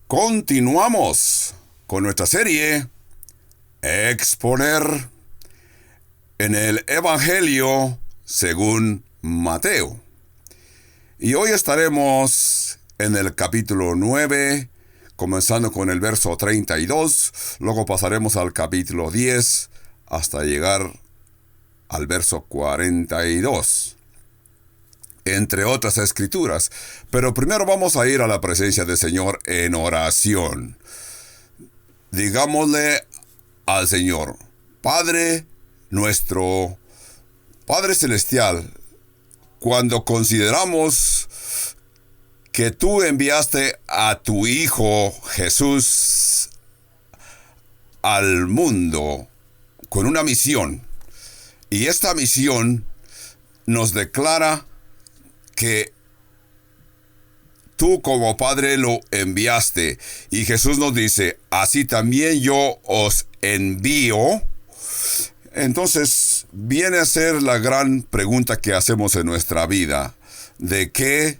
Continuamos con nuestra serie Exponer en el Evangelio según Mateo. Y hoy estaremos en el capítulo 9, comenzando con el verso 32, luego pasaremos al capítulo 10 hasta llegar al verso 42. Entre otras escrituras. Pero primero vamos a ir a la presencia del Señor en oración. Digámosle al Señor: Padre nuestro, Padre Celestial, cuando consideramos que tú enviaste a tu Hijo Jesús al mundo con una misión, y esta misión nos declara que tú como Padre lo enviaste, y Jesús nos dice: así también yo os envío. Entonces viene a ser la gran pregunta que hacemos en nuestra vida: ¿de qué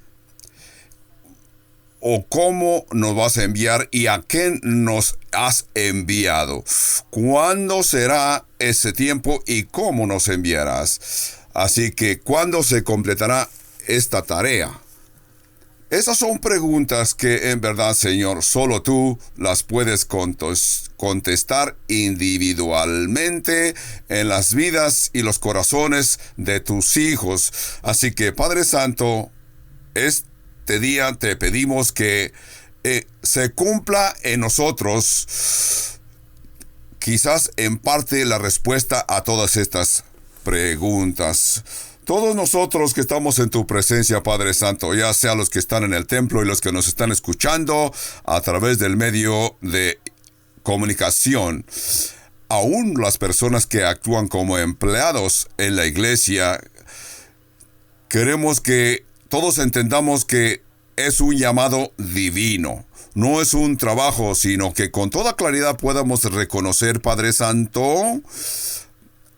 o cómo nos vas a enviar y a qué nos has enviado? ¿Cuándo será ese tiempo y cómo nos enviarás? Así que, ¿cuándo se completará esta tarea? Esas son preguntas que en verdad, Señor, solo tú las puedes contestar individualmente en las vidas y los corazones de tus hijos. Así que, Padre Santo, este día te pedimos que se cumpla en nosotros, quizás en parte, la respuesta a todas estas preguntas. Todos nosotros que estamos en tu presencia, Padre Santo, ya sea los que están en el templo y los que nos están escuchando a través del medio de comunicación, aún las personas que actúan como empleados en la iglesia, queremos que todos entendamos que es un llamado divino. No es un trabajo, sino que con toda claridad podamos reconocer, Padre Santo,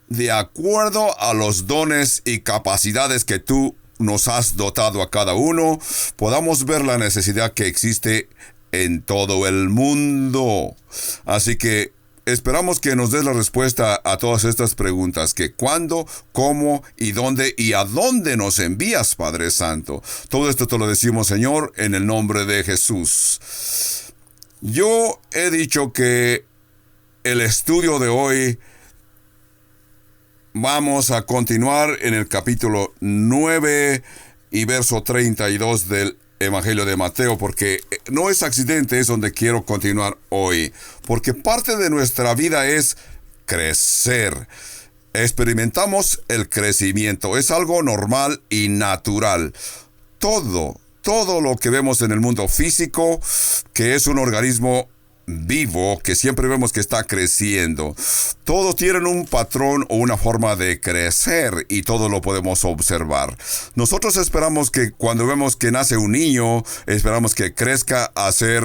de acuerdo a los dones y capacidades que tú nos has dotado a cada uno, podamos ver la necesidad que existe en todo el mundo. Así que esperamos que nos des la respuesta a todas estas preguntas: que cuándo, cómo y dónde y a dónde nos envías, Padre Santo. Todo esto te lo decimos, Señor, en el nombre de Jesús. Yo he dicho que el estudio de hoy vamos a continuar en el capítulo 9 y verso 32 del Evangelio de Mateo, porque no es accidente, es donde quiero continuar hoy, porque parte de nuestra vida es crecer. Experimentamos el crecimiento, es algo normal y natural. Todo lo que vemos en el mundo físico, que es un organismo vivo, que siempre vemos que está creciendo, todos tienen un patrón o una forma de crecer, y todo lo podemos observar. Nosotros esperamos que cuando vemos que nace un niño, esperamos que crezca a ser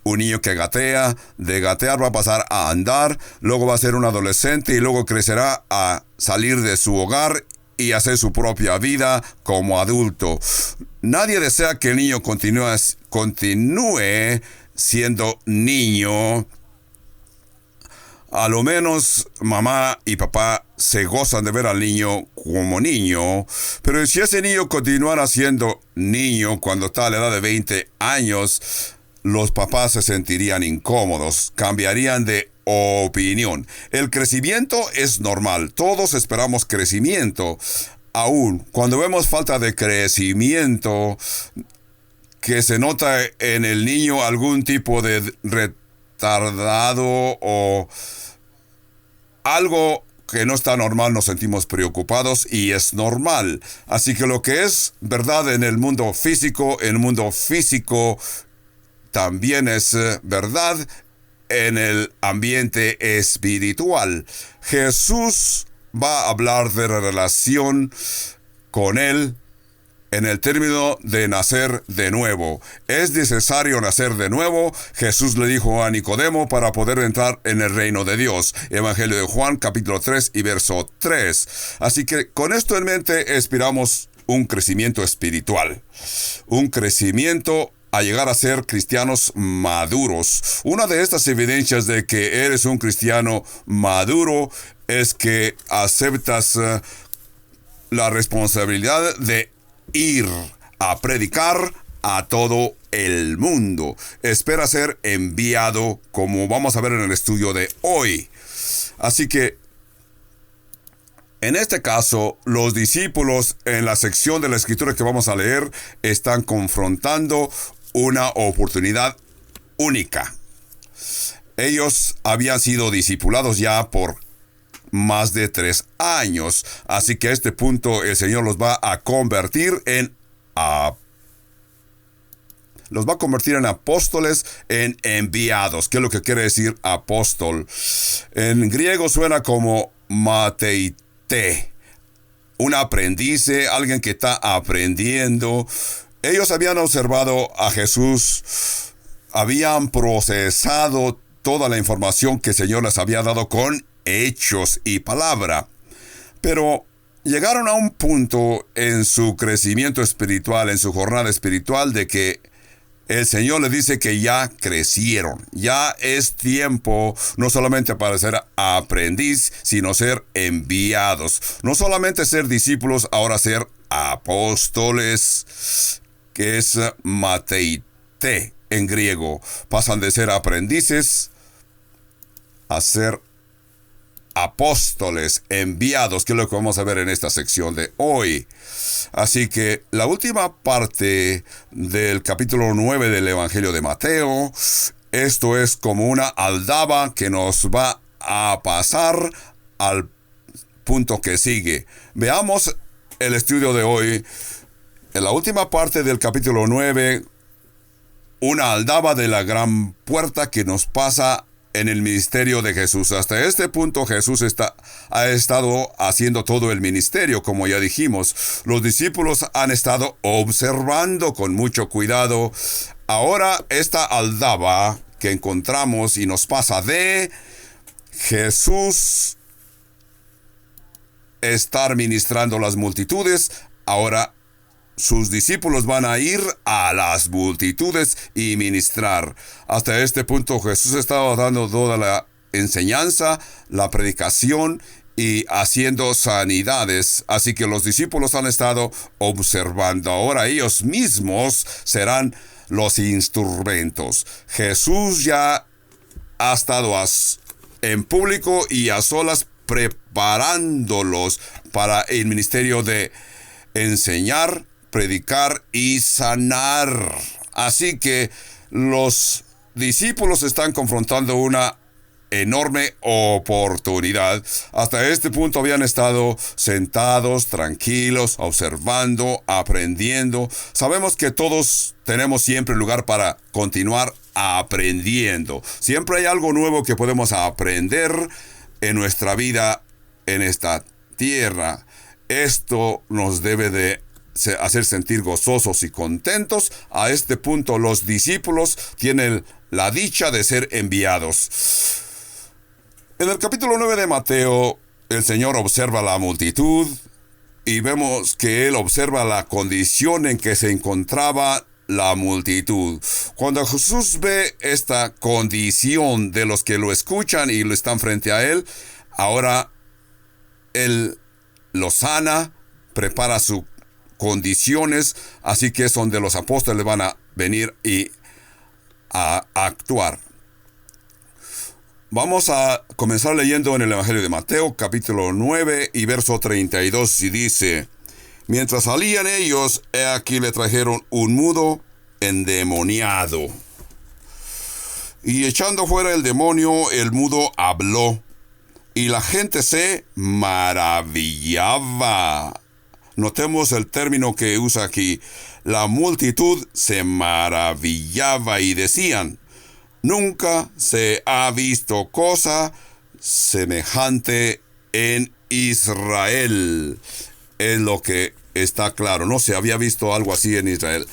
un niño que gatea, de gatear va a pasar a andar, luego va a ser un adolescente y luego crecerá a salir de su hogar y hacer su propia vida como adulto. Nadie desea que el niño continúe siendo niño. A lo menos mamá y papá se gozan de ver al niño como niño, pero si ese niño continuara siendo niño cuando está a la edad de 20 años, los papás se sentirían incómodos, cambiarían de opinión. El crecimiento es normal, todos esperamos crecimiento. Aún cuando vemos falta de crecimiento, que se nota en el niño algún tipo de retardado o algo que no está normal, nos sentimos preocupados, y es normal. Así que lo que es verdad en el mundo físico también es verdad en el ambiente espiritual. Jesús va a hablar de la relación con él en el término de nacer de nuevo. ¿Es necesario nacer de nuevo? Jesús le dijo a Nicodemo, para poder entrar en el reino de Dios. Evangelio de Juan, capítulo 3 y verso 3. Así que con esto en mente, esperamos un crecimiento espiritual. Un crecimiento a llegar a ser cristianos maduros. Una de estas evidencias de que eres un cristiano maduro es que aceptas la responsabilidad de ir a predicar a todo el mundo. Espera ser enviado, como vamos a ver en el estudio de hoy. Así que, en este caso, los discípulos en la sección de la escritura que vamos a leer están confrontando una oportunidad única. Ellos habían sido discipulados ya por más de 3 años, así que a este punto el Señor los va a convertir en apóstoles, en enviados. ¿Qué es lo que quiere decir apóstol? En griego suena como mateite, un aprendiz, alguien que está aprendiendo. Ellos habían observado a Jesús, habían procesado toda la información que el Señor les había dado con hechos y palabra, pero llegaron a un punto en su crecimiento espiritual, en su jornada espiritual, de que el Señor les dice que ya crecieron. Ya es tiempo no solamente para ser aprendiz, sino ser enviados. No solamente ser discípulos, ahora ser apóstoles, que es mateite en griego. Pasan de ser aprendices a ser apóstoles, enviados, que es lo que vamos a ver en esta sección de hoy. Así que la última parte del capítulo 9 del Evangelio de Mateo, esto es como una aldaba que nos va a pasar al punto que sigue. Veamos el estudio de hoy. En la última parte del capítulo 9, una aldaba de la gran puerta que nos pasa en el ministerio de Jesús. Hasta este punto Jesús ha estado haciendo todo el ministerio, como ya dijimos. Los discípulos han estado observando con mucho cuidado. Ahora esta aldaba que encontramos y nos pasa de Jesús estar ministrando las multitudes, ahora sus discípulos van a ir a las multitudes y ministrar. Hasta este punto Jesús estaba dando toda la enseñanza, la predicación y haciendo sanidades. Así que los discípulos han estado observando. Ahora ellos mismos serán los instrumentos. Jesús ya ha estado en público y a solas preparándolos para el ministerio de enseñar, predicar y sanar. Así que los discípulos están confrontando una enorme oportunidad. Hasta este punto habían estado sentados, tranquilos, observando, aprendiendo. Sabemos que todos tenemos siempre lugar para continuar aprendiendo. Siempre hay algo nuevo que podemos aprender en nuestra vida en esta tierra. Esto nos debe de hacer sentir gozosos y contentos. A este punto los discípulos tienen la dicha de ser enviados. En el capítulo 9 de Mateo, el Señor observa la multitud y vemos que Él observa la condición en que se encontraba la multitud. Cuando Jesús ve esta condición de los que lo escuchan y lo están frente a Él, ahora Él los sana, prepara sus condiciones, así que es donde los apóstoles van a venir y a actuar. Vamos a comenzar leyendo en el Evangelio de Mateo, capítulo 9 y verso 32, y dice: mientras salían ellos, he aquí le trajeron un mudo endemoniado. Y echando fuera el demonio, el mudo habló, y la gente se maravillaba. Notemos el término que usa aquí. La multitud se maravillaba y decían: nunca se ha visto cosa semejante en Israel. Es lo que está claro. No se había visto algo así en Israel.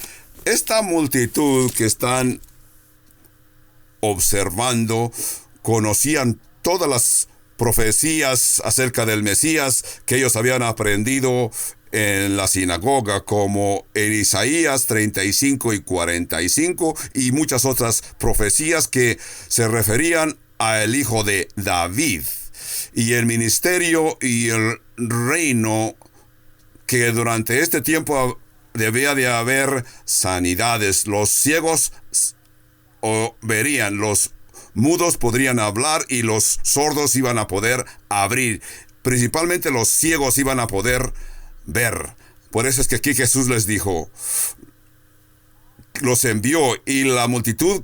Esta multitud que están observando conocían todas las profecías acerca del Mesías que ellos habían aprendido en la sinagoga, como en Isaías 35 y 45, y muchas otras profecías que se referían al hijo de David, y el ministerio y el reino, que durante este tiempo debía de haber sanidades. Los ciegos verían, los mudos podrían hablar y los sordos iban a poder abrir. Principalmente los ciegos iban a poder ver. Por eso es que aquí Jesús les dijo, los envió, y la multitud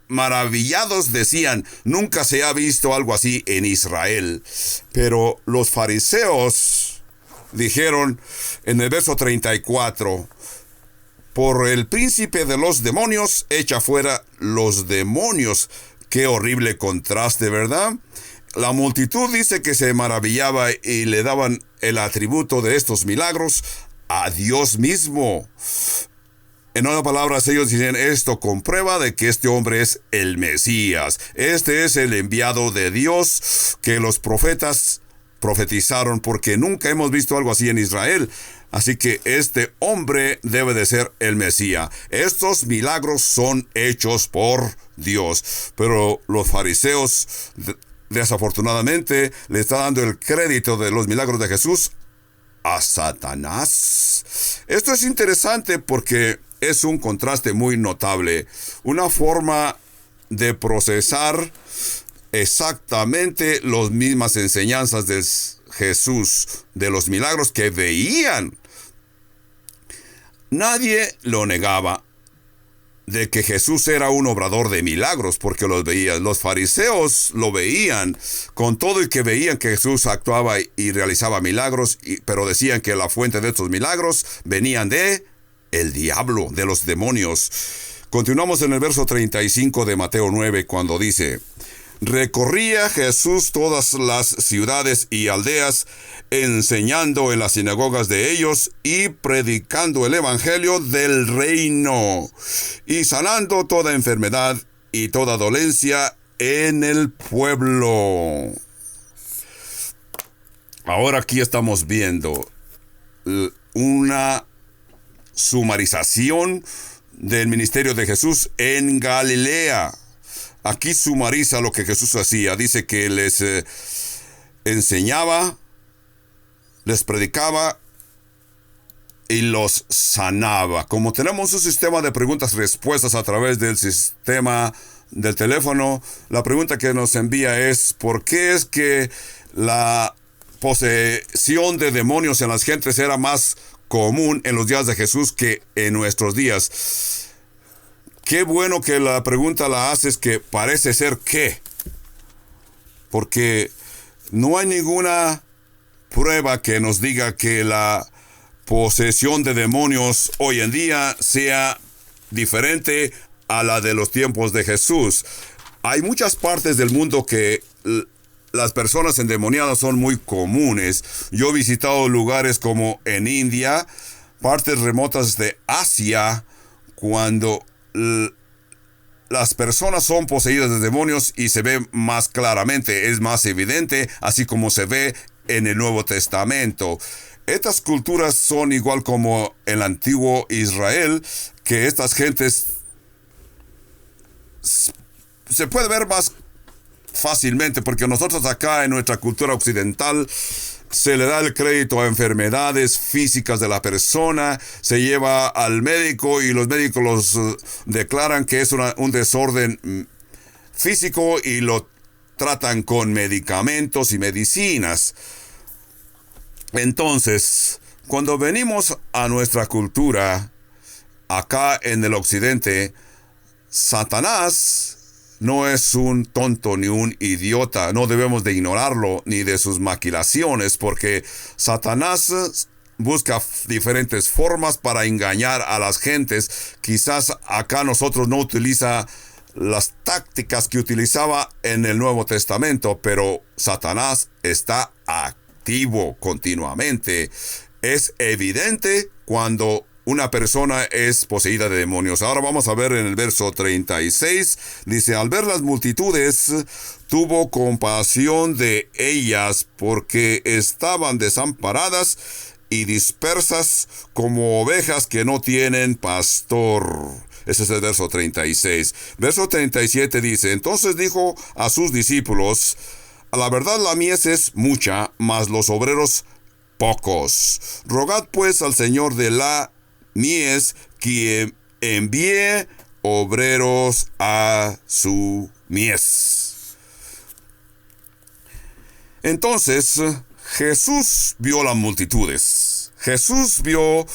maravillados decían, nunca se ha visto algo así en Israel. Pero los fariseos dijeron en el verso 34, por el príncipe de los demonios, echa fuera los demonios. Qué horrible contraste, ¿verdad? La multitud dice que se maravillaba y le daban el atributo de estos milagros a Dios mismo. En otras palabras, ellos dicen, esto comprueba de que este hombre es el Mesías. Este es el enviado de Dios que los profetas profetizaron, porque nunca hemos visto algo así en Israel. Así que este hombre debe de ser el Mesías. Estos milagros son hechos por Dios. Pero los fariseos, desafortunadamente, le están dando el crédito de los milagros de Jesús a Satanás. Esto es interesante porque es un contraste muy notable. Una forma de procesar exactamente las mismas enseñanzas de Jesús, de los milagros que veían. Nadie lo negaba de que Jesús era un obrador de milagros, porque los veían. Los fariseos lo veían, con todo y que veían que Jesús actuaba y realizaba milagros, pero decían que la fuente de estos milagros venían de el diablo, de los demonios. Continuamos en el verso 35 de Mateo 9, cuando dice, recorría Jesús todas las ciudades y aldeas, enseñando en las sinagogas de ellos y predicando el evangelio del reino, y sanando toda enfermedad y toda dolencia en el pueblo. Ahora aquí estamos viendo una sumarización del ministerio de Jesús en Galilea. Aquí sumariza lo que Jesús hacía. Dice que les enseñaba, les predicaba y los sanaba. Como tenemos un sistema de preguntas-respuestas a través del sistema del teléfono, la pregunta que nos envía es, ¿por qué es que la posesión de demonios en las gentes era más común en los días de Jesús que en nuestros días? Qué bueno que la pregunta la haces, que parece ser que, porque no hay ninguna prueba que nos diga que la posesión de demonios hoy en día sea diferente a la de los tiempos de Jesús. Hay muchas partes del mundo que las personas endemoniadas son muy comunes. Yo he visitado lugares como en India, partes remotas de Asia, cuando las personas son poseídas de demonios y se ve más claramente, es más evidente, así como se ve en el Nuevo Testamento. Estas culturas son igual como el antiguo Israel, que estas gentes se puede ver más fácilmente, porque nosotros acá en nuestra cultura occidental se le da el crédito a enfermedades físicas de la persona, se lleva al médico y los médicos los declaran que es un desorden físico y lo tratan con medicamentos y medicinas. Entonces, cuando venimos a nuestra cultura, acá en el occidente, Satanás no es un tonto ni un idiota. No debemos de ignorarlo ni de sus maquilaciones, porque Satanás busca diferentes formas para engañar a las gentes. Quizás acá nosotros no utiliza las tácticas que utilizaba en el Nuevo Testamento, pero Satanás está activo continuamente. Es evidente cuando una persona es poseída de demonios. Ahora vamos a ver en el verso 36. Dice, al ver las multitudes, tuvo compasión de ellas porque estaban desamparadas y dispersas como ovejas que no tienen pastor. Ese es el verso 36. Verso 37 dice, entonces dijo a sus discípulos, a la verdad la mies es mucha, mas los obreros pocos. Rogad pues al Señor de la mies que envíe obreros a su mies. Entonces Jesús vio las multitudes. Jesús vio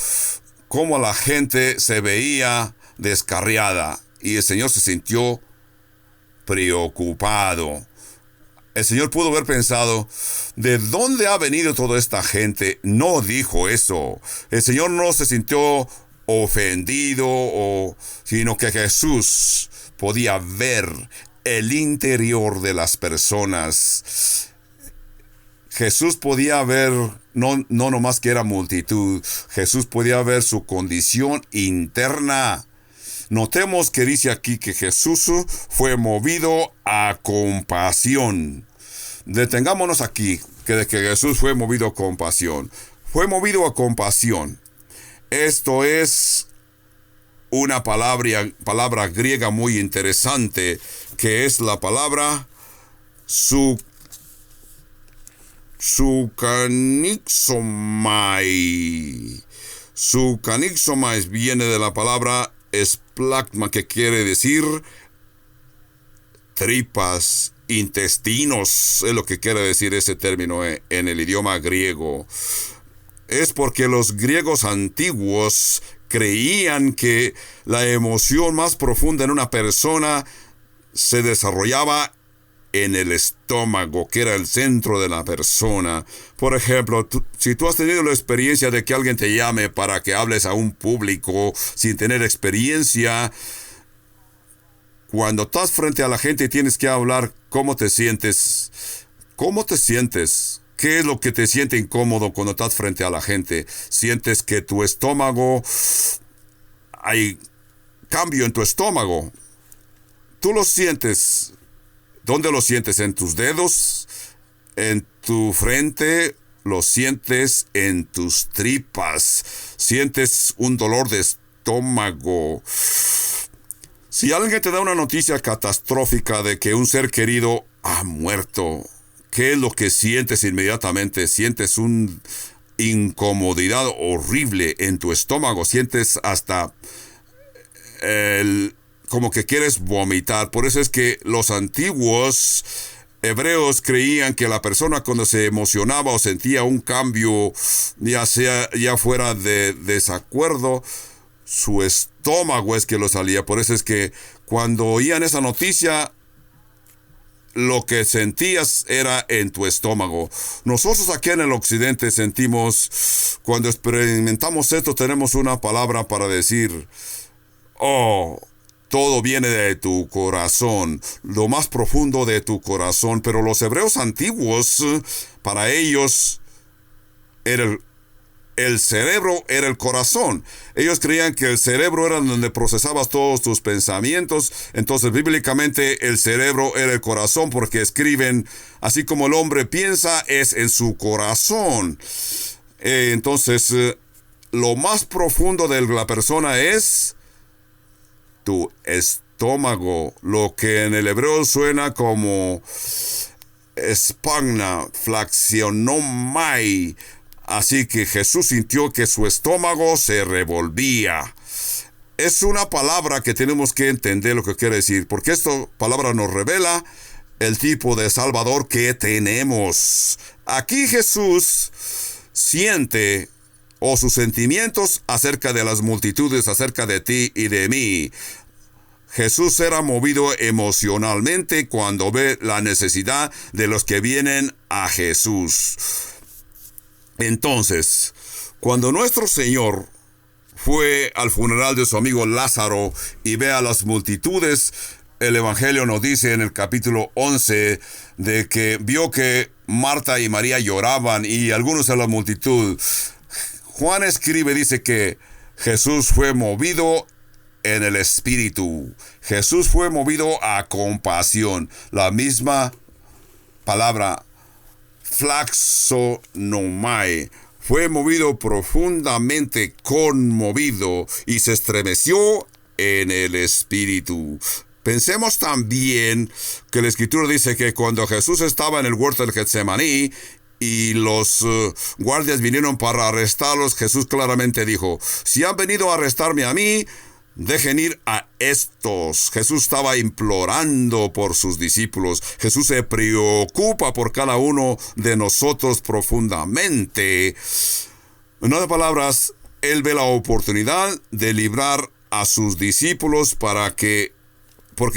cómo la gente se veía descarriada y el Señor se sintió preocupado. El Señor pudo haber pensado, ¿de dónde ha venido toda esta gente? No dijo eso. El Señor no se sintió ofendido, sino que Jesús podía ver el interior de las personas. Jesús podía ver, no nomás que era multitud, Jesús podía ver su condición interna. Notemos que dice aquí que Jesús fue movido a compasión. Detengámonos aquí, que de que Jesús fue movido a compasión. Fue movido a compasión. Esto es una palabra griega muy interesante, que es la palabra sukanixomai. Sukanixomai viene de la palabra esplagma, que quiere decir tripas, intestinos, es lo que quiere decir ese término en el idioma griego. Es porque los griegos antiguos creían que la emoción más profunda en una persona se desarrollaba en el estómago, que era el centro de la persona. Por ejemplo, si tú has tenido la experiencia de que alguien te llame para que hables a un público sin tener experiencia, cuando estás frente a la gente y tienes que hablar, ¿cómo te sientes? ¿Cómo te sientes? ¿Qué es lo que te siente incómodo cuando estás frente a la gente? ¿Sientes que tu estómago, hay cambio en tu estómago? ¿Tú lo sientes? ¿Dónde lo sientes? ¿En tus dedos? ¿En tu frente? ¿Lo sientes en tus tripas? ¿Sientes un dolor de estómago? Si alguien te da una noticia catastrófica de que un ser querido ha muerto, ¿qué es lo que sientes inmediatamente? Sientes una incomodidad horrible en tu estómago. Sientes hasta como que quieres vomitar. Por eso es que los antiguos hebreos creían que la persona cuando se emocionaba o sentía un cambio, ya fuera de desacuerdo, su estómago es que lo salía. Por eso es que cuando oían esa noticia, lo que sentías era en tu estómago. Nosotros aquí en el occidente sentimos, cuando experimentamos esto, tenemos una palabra para decir, todo viene de tu corazón, lo más profundo de tu corazón. Pero los hebreos antiguos, para ellos, el cerebro era el corazón. Ellos creían que el cerebro era donde procesabas todos tus pensamientos. Entonces, bíblicamente, el cerebro era el corazón, porque escriben, así como el hombre piensa, es en su corazón. Entonces, lo más profundo de la persona es tu estómago, lo que en el hebreo suena como espagna, flaxionomai. Así que Jesús sintió que su estómago se revolvía. Es una palabra que tenemos que entender lo que quiere decir, porque esta palabra nos revela el tipo de Salvador que tenemos. Aquí Jesús siente, o sus sentimientos acerca de las multitudes, acerca de ti y de mí. Jesús era movido emocionalmente cuando ve la necesidad de los que vienen a Jesús. Entonces, cuando nuestro Señor fue al funeral de su amigo Lázaro y ve a las multitudes, el Evangelio nos dice en el capítulo 11 de que vio que Marta y María lloraban y algunos de la multitud. Juan escribe, dice que Jesús fue movido en el Espíritu. Jesús fue movido a compasión. La misma palabra, flaxonomai, fue movido profundamente, conmovido, y se estremeció en el Espíritu. Pensemos también que la Escritura dice que cuando Jesús estaba en el huerto del Getsemaní y los guardias vinieron para arrestarlos, Jesús claramente dijo: si han venido a arrestarme a mí, dejen ir a estos. Jesús estaba implorando por sus discípulos. Jesús se preocupa por cada uno de nosotros profundamente. En otras palabras, Él ve la oportunidad de librar a sus discípulos porque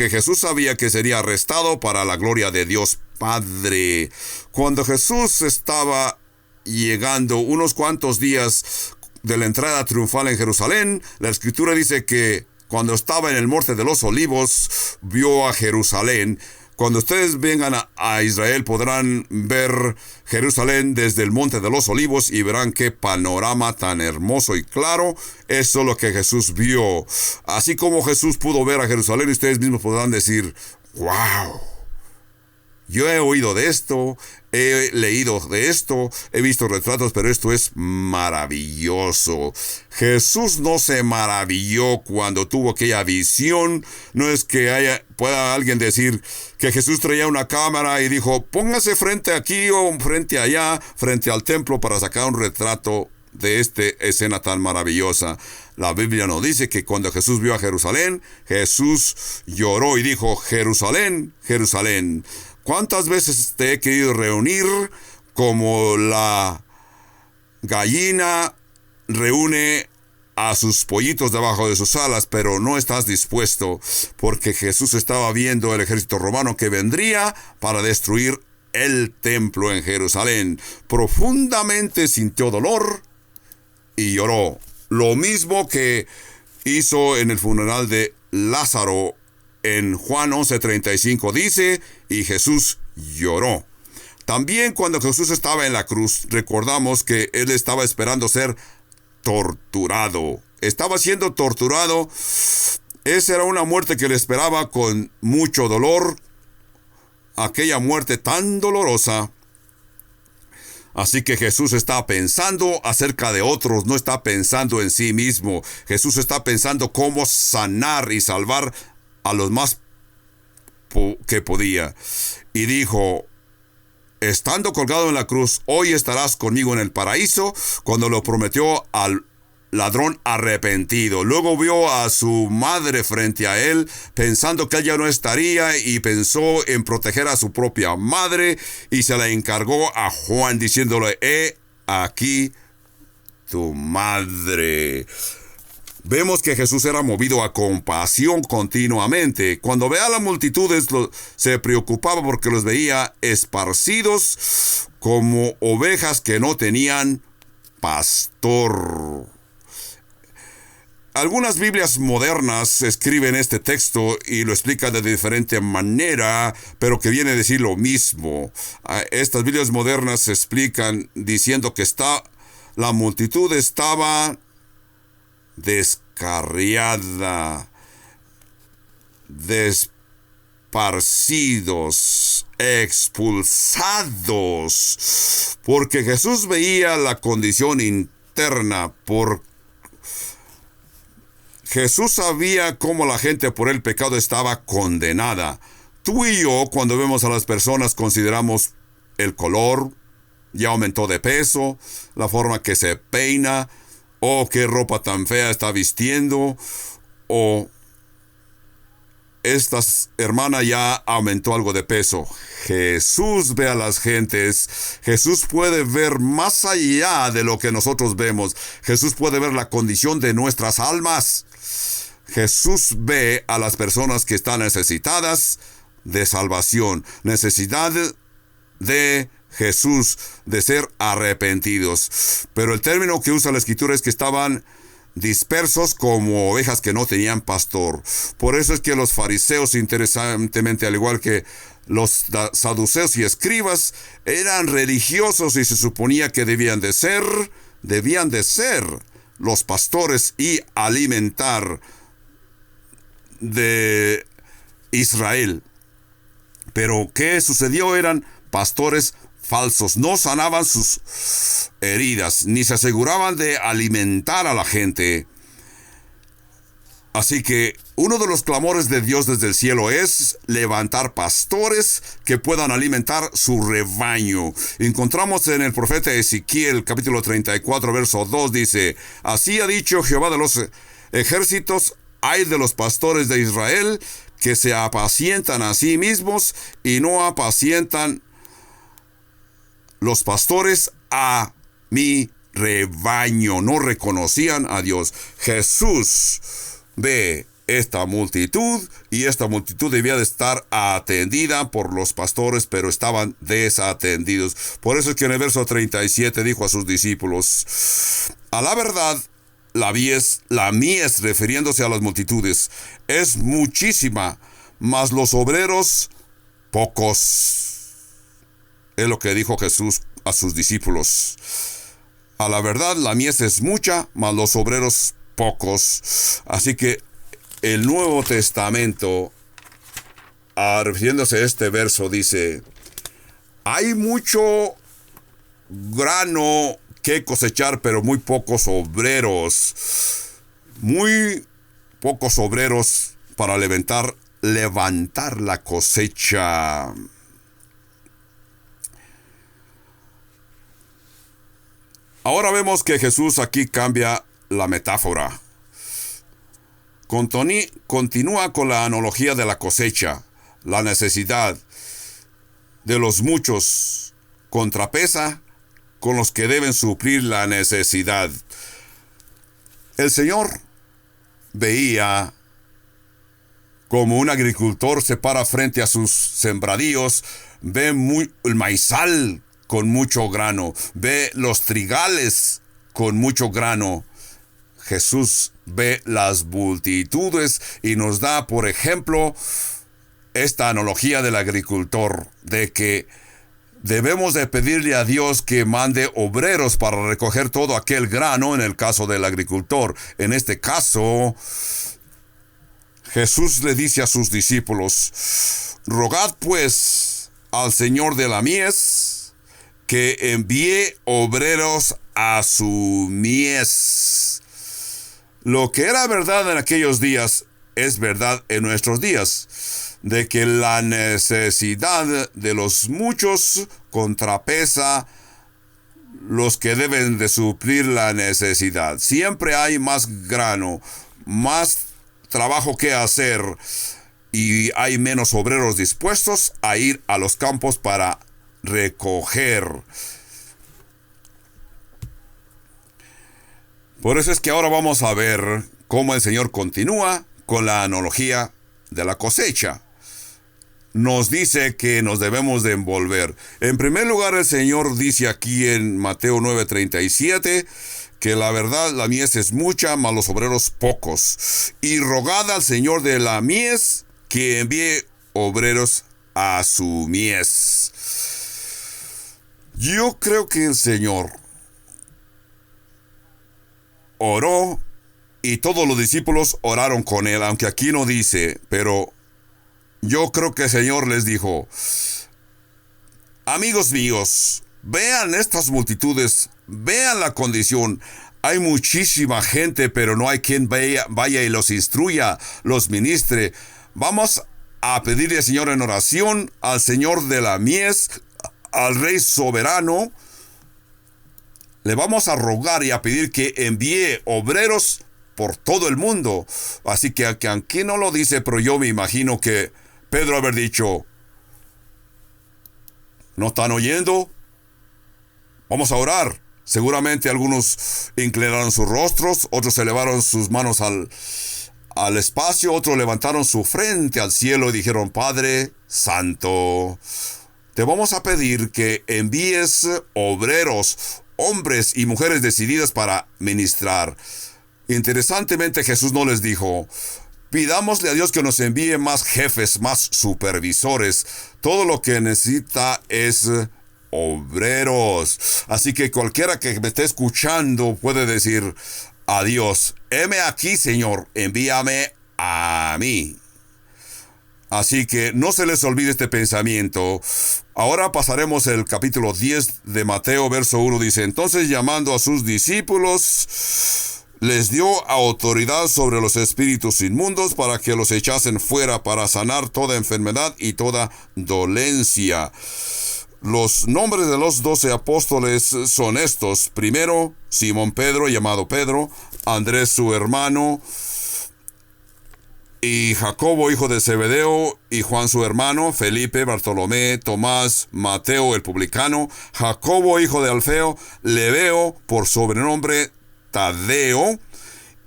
Jesús sabía que sería arrestado para la gloria de Dios Padre. Cuando Jesús estaba llegando unos cuantos días de la entrada triunfal en Jerusalén, la Escritura dice que cuando estaba en el Monte de los Olivos, vio a Jerusalén. Cuando ustedes vengan a Israel, podrán ver Jerusalén desde el Monte de los Olivos y verán qué panorama tan hermoso y claro. Eso es lo que Jesús vio. Así como Jesús pudo ver a Jerusalén, ustedes mismos podrán decir: ¡wow! Yo he oído de esto, he leído de esto, he visto retratos, pero esto es maravilloso. Jesús no se maravilló cuando tuvo aquella visión. No es que pueda alguien decir que Jesús traía una cámara y dijo: póngase frente aquí o frente allá, frente al templo, para sacar un retrato de esta escena tan maravillosa. La Biblia nos dice que cuando Jesús vio a Jerusalén, Jesús lloró y dijo: Jerusalén, Jerusalén, ¿cuántas veces te he querido reunir como la gallina reúne a sus pollitos debajo de sus alas, pero no estás dispuesto? Porque Jesús estaba viendo el ejército romano que vendría para destruir el templo en Jerusalén. Profundamente sintió dolor y lloró. Lo mismo que hizo en el funeral de Lázaro. En Juan 11:35 dice: y Jesús lloró. También cuando Jesús estaba en la cruz, recordamos que Él estaba esperando ser torturado. Estaba siendo torturado. Esa era una muerte que le esperaba con mucho dolor. Aquella muerte tan dolorosa. Así que Jesús está pensando acerca de otros, no está pensando en sí mismo. Jesús está pensando cómo sanar y salvar a los más que podía. Y dijo: estando colgado en la cruz, hoy estarás conmigo en el paraíso, cuando lo prometió al ladrón arrepentido. Luego vio a su madre frente a él, pensando que ella no estaría, y pensó en proteger a su propia madre, y se la encargó a Juan, diciéndole: he aquí tu madre. Vemos que Jesús era movido a compasión continuamente. Cuando veía a las multitudes, se preocupaba porque los veía esparcidos como ovejas que no tenían pastor. Algunas Biblias modernas escriben este texto y lo explican de diferente manera, pero que viene a decir lo mismo. Estas Biblias modernas se explican diciendo que la multitud estaba descarriada, esparcidos, expulsados, porque Jesús veía la condición interna. Jesús sabía cómo la gente por el pecado estaba condenada. Tú y yo, cuando vemos a las personas, consideramos el color, ya aumentó de peso, la forma que se peina, o qué ropa tan fea está vistiendo, o esta hermana ya aumentó algo de peso. Jesús ve a las gentes. Jesús puede ver más allá de lo que nosotros vemos. Jesús puede ver la condición de nuestras almas. Jesús ve a las personas que están necesitadas de salvación, necesidad de Jesús, de ser arrepentidos. Pero el término que usa la Escritura es que estaban dispersos como ovejas que no tenían pastor. Por eso es que los fariseos, interesantemente, al igual que los saduceos y escribas, eran religiosos y se suponía que debían de ser los pastores y alimentar de Israel. Pero ¿qué sucedió? Eran pastores falsos. No sanaban sus heridas, ni se aseguraban de alimentar a la gente. Así que uno de los clamores de Dios desde el cielo es levantar pastores que puedan alimentar su rebaño. Encontramos en el profeta Ezequiel, capítulo 34, verso 2, dice: así ha dicho Jehová de los ejércitos, ay de los pastores de Israel, que se apacientan a sí mismos y no apacientan los pastores a mi rebaño. No reconocían a Dios. Jesús ve esta multitud, y esta multitud debía de estar atendida por los pastores, pero estaban desatendidos. Por eso es que en el verso 37 dijo a sus discípulos: a la verdad, la mies, refiriéndose a las multitudes, es muchísima, mas los obreros pocos. Es lo que dijo Jesús a sus discípulos. A la verdad, la mies es mucha, mas los obreros pocos. Así que el Nuevo Testamento, refiriéndose a este verso, dice: hay mucho grano que cosechar, pero muy pocos obreros. Muy pocos obreros para levantar la cosecha. Ahora vemos que Jesús aquí cambia la metáfora. Continúa con la analogía de la cosecha. La necesidad de los muchos contrapesa con los que deben suplir la necesidad. El Señor veía como un agricultor se para frente a sus sembradíos, ve el maizal con mucho grano, ve los trigales con mucho grano. Jesús ve las multitudes y nos da, por ejemplo, esta analogía del agricultor, de que debemos de pedirle a Dios que mande obreros para recoger todo aquel grano en el caso del agricultor. En este caso, Jesús le dice a sus discípulos: rogad pues al Señor de la mies que envíe obreros a su mies. Lo que era verdad en aquellos días es verdad en nuestros días, de que la necesidad de los muchos contrapesa los que deben de suplir la necesidad. Siempre hay más grano, más trabajo que hacer, y hay menos obreros dispuestos a ir a los campos para recoger. Por eso es que ahora vamos a ver cómo el Señor continúa con la analogía de la cosecha. Nos dice que nos debemos de envolver. En primer lugar, el Señor dice aquí en Mateo 9:37 que la verdad, la mies es mucha, mas los obreros pocos. Y rogad al Señor de la mies que envíe obreros a su mies. Yo creo que el Señor oró y todos los discípulos oraron con él, aunque aquí no dice, pero yo creo que el Señor les dijo: amigos míos, vean estas multitudes, vean la condición. Hay muchísima gente, pero no hay quien vaya y los instruya, los ministre. Vamos a pedirle al Señor en oración, al Señor de la mies, al Rey soberano. Le vamos a rogar y a pedir que envíe obreros por todo el mundo. Así que aquí no lo dice, pero yo me imagino que Pedro haber dicho: ¿no están oyendo? Vamos a orar. Seguramente algunos inclinaron sus rostros, otros elevaron sus manos al espacio, otros levantaron su frente al cielo y dijeron: Padre Santo, te vamos a pedir que envíes obreros, hombres y mujeres decididas para ministrar. Interesantemente, Jesús no les dijo: pidámosle a Dios que nos envíe más jefes, más supervisores. Todo lo que necesita es obreros. Así que cualquiera que me esté escuchando puede decir: a Dios: heme aquí, Señor, envíame a mí. Así que no se les olvide este pensamiento. Ahora pasaremos el capítulo 10 de Mateo, verso 1. Dice: entonces, llamando a sus discípulos, les dio autoridad sobre los espíritus inmundos para que los echasen fuera, para sanar toda enfermedad y toda dolencia. Los nombres de los 12 apóstoles son estos. Primero, Simón Pedro, llamado Pedro; Andrés, su hermano; y Jacobo, hijo de Zebedeo; y Juan, su hermano; Felipe, Bartolomé, Tomás, Mateo, el publicano; Jacobo, hijo de Alfeo; Lebeo, por sobrenombre Tadeo;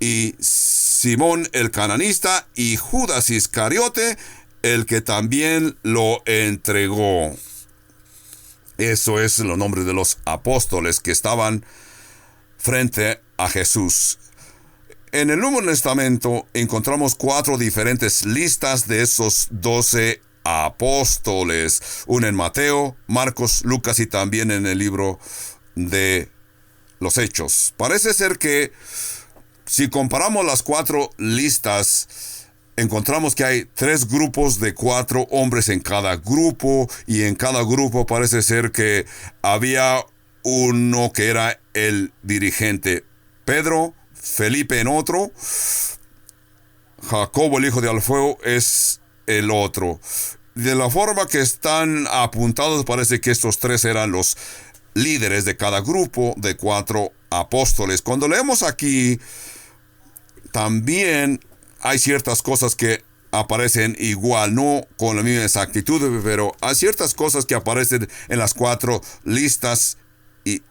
y Simón el cananista; y Judas Iscariote, el que también lo entregó. Eso es los nombres de los apóstoles que estaban frente a Jesús. En el Nuevo Testamento encontramos 4 diferentes listas de esos 12 apóstoles. Una en Mateo, Marcos, Lucas y también en el libro de los Hechos. Parece ser que si comparamos las 4 listas, encontramos que hay 3 grupos de 4 hombres en cada grupo, y en cada grupo parece ser que había uno que era el dirigente. Pedro, Felipe en otro, Jacobo, el hijo de Alfeo, es el otro. De la forma que están apuntados, parece que estos 3 eran los líderes de cada grupo de 4 apóstoles. Cuando leemos aquí, también hay ciertas cosas que aparecen igual, no con la misma exactitud, pero hay ciertas cosas que aparecen en las 4 listas. Y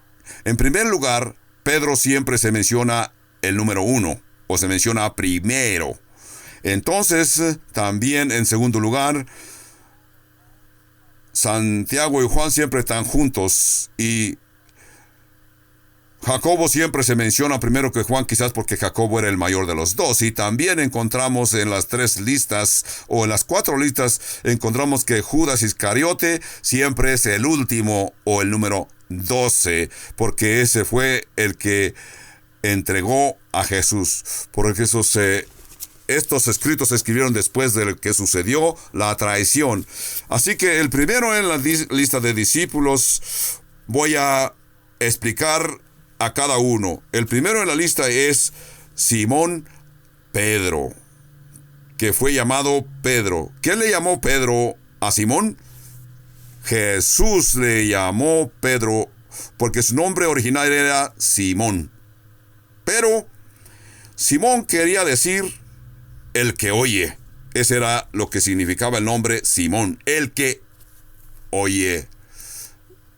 en primer lugar, Pedro siempre se menciona el número 1, o se menciona primero. Entonces, también en segundo lugar, Santiago y Juan siempre están juntos, y Jacobo siempre se menciona primero que Juan, quizás porque Jacobo era el mayor de los 2. Y también encontramos en las 3 listas, o en las 4 listas, encontramos que Judas Iscariote siempre es el último, o el número 12, porque ese fue el que entregó a Jesús. Porque estos escritos se escribieron después de lo que sucedió, la traición. Así que el primero en la lista de discípulos, voy a explicar a cada uno. El primero en la lista es Simón Pedro, que fue llamado Pedro. ¿Qué le llamó Pedro a Simón? Jesús le llamó Pedro porque su nombre original era Simón. Pero Simón quería decir el que oye. Ese era lo que significaba el nombre Simón, el que oye.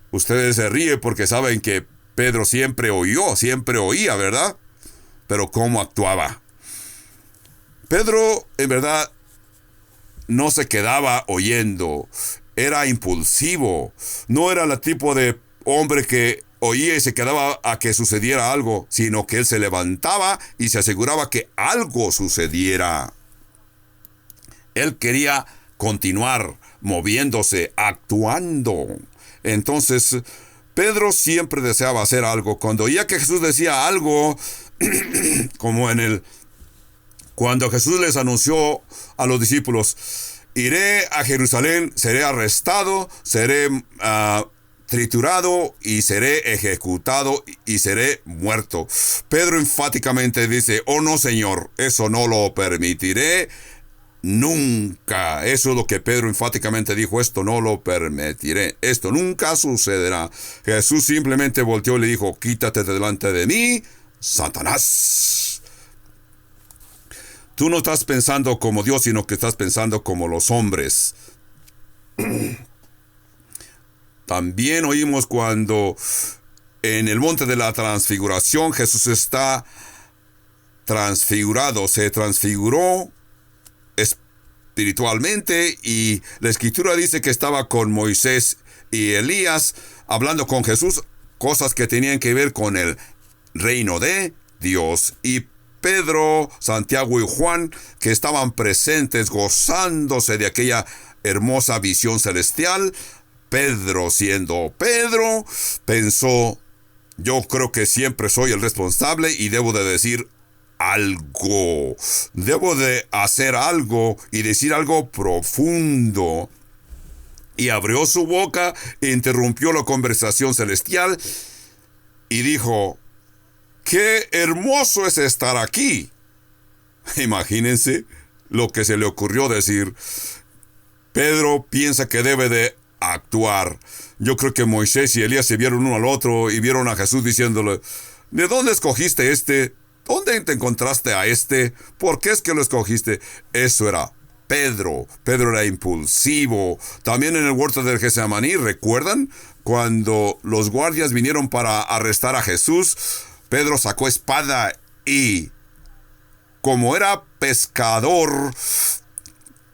Ustedes se ríen porque saben que Pedro siempre oía, ¿verdad? Pero ¿cómo actuaba? Pedro, en verdad, no se quedaba oyendo. Era impulsivo. No era el tipo de hombre que oía y se quedaba a que sucediera algo, sino que él se levantaba y se aseguraba que algo sucediera. Él quería continuar moviéndose, actuando. Entonces, Pedro siempre deseaba hacer algo. Cuando oía que Jesús decía algo, como cuando Jesús les anunció a los discípulos: iré a Jerusalén, seré arrestado, seré triturado y seré ejecutado y seré muerto. Pedro enfáticamente dice: oh no, Señor, eso no lo permitiré nunca. Eso es lo que Pedro enfáticamente dijo: esto no lo permitiré, esto nunca sucederá. Jesús simplemente volteó y le dijo: quítate de delante de mí, Satanás. Tú no estás pensando como Dios, sino que estás pensando como los hombres. También oímos cuando en el monte de la transfiguración Jesús está transfigurado, se transfiguró espiritualmente, y la escritura dice que estaba con Moisés y Elías hablando con Jesús, cosas que tenían que ver con el reino de Dios. Y Pedro, Santiago y Juan, que estaban presentes gozándose de aquella hermosa visión celestial, Pedro, siendo Pedro, pensó: yo creo que siempre soy el responsable y debo de decir algo. Debo de hacer algo y decir algo profundo. Y abrió su boca e interrumpió la conversación celestial y dijo: ¡qué hermoso es estar aquí! Imagínense lo que se le ocurrió decir. Pedro piensa que debe de actuar. Yo creo que Moisés y Elías se vieron uno al otro y vieron a Jesús diciéndole: ¿de dónde escogiste este? ¿Dónde te encontraste a este? ¿Por qué es que lo escogiste? Eso era Pedro. Pedro era impulsivo. También en el huerto del Getsemaní, ¿recuerdan? Cuando los guardias vinieron para arrestar a Jesús, Pedro sacó espada y, como era pescador,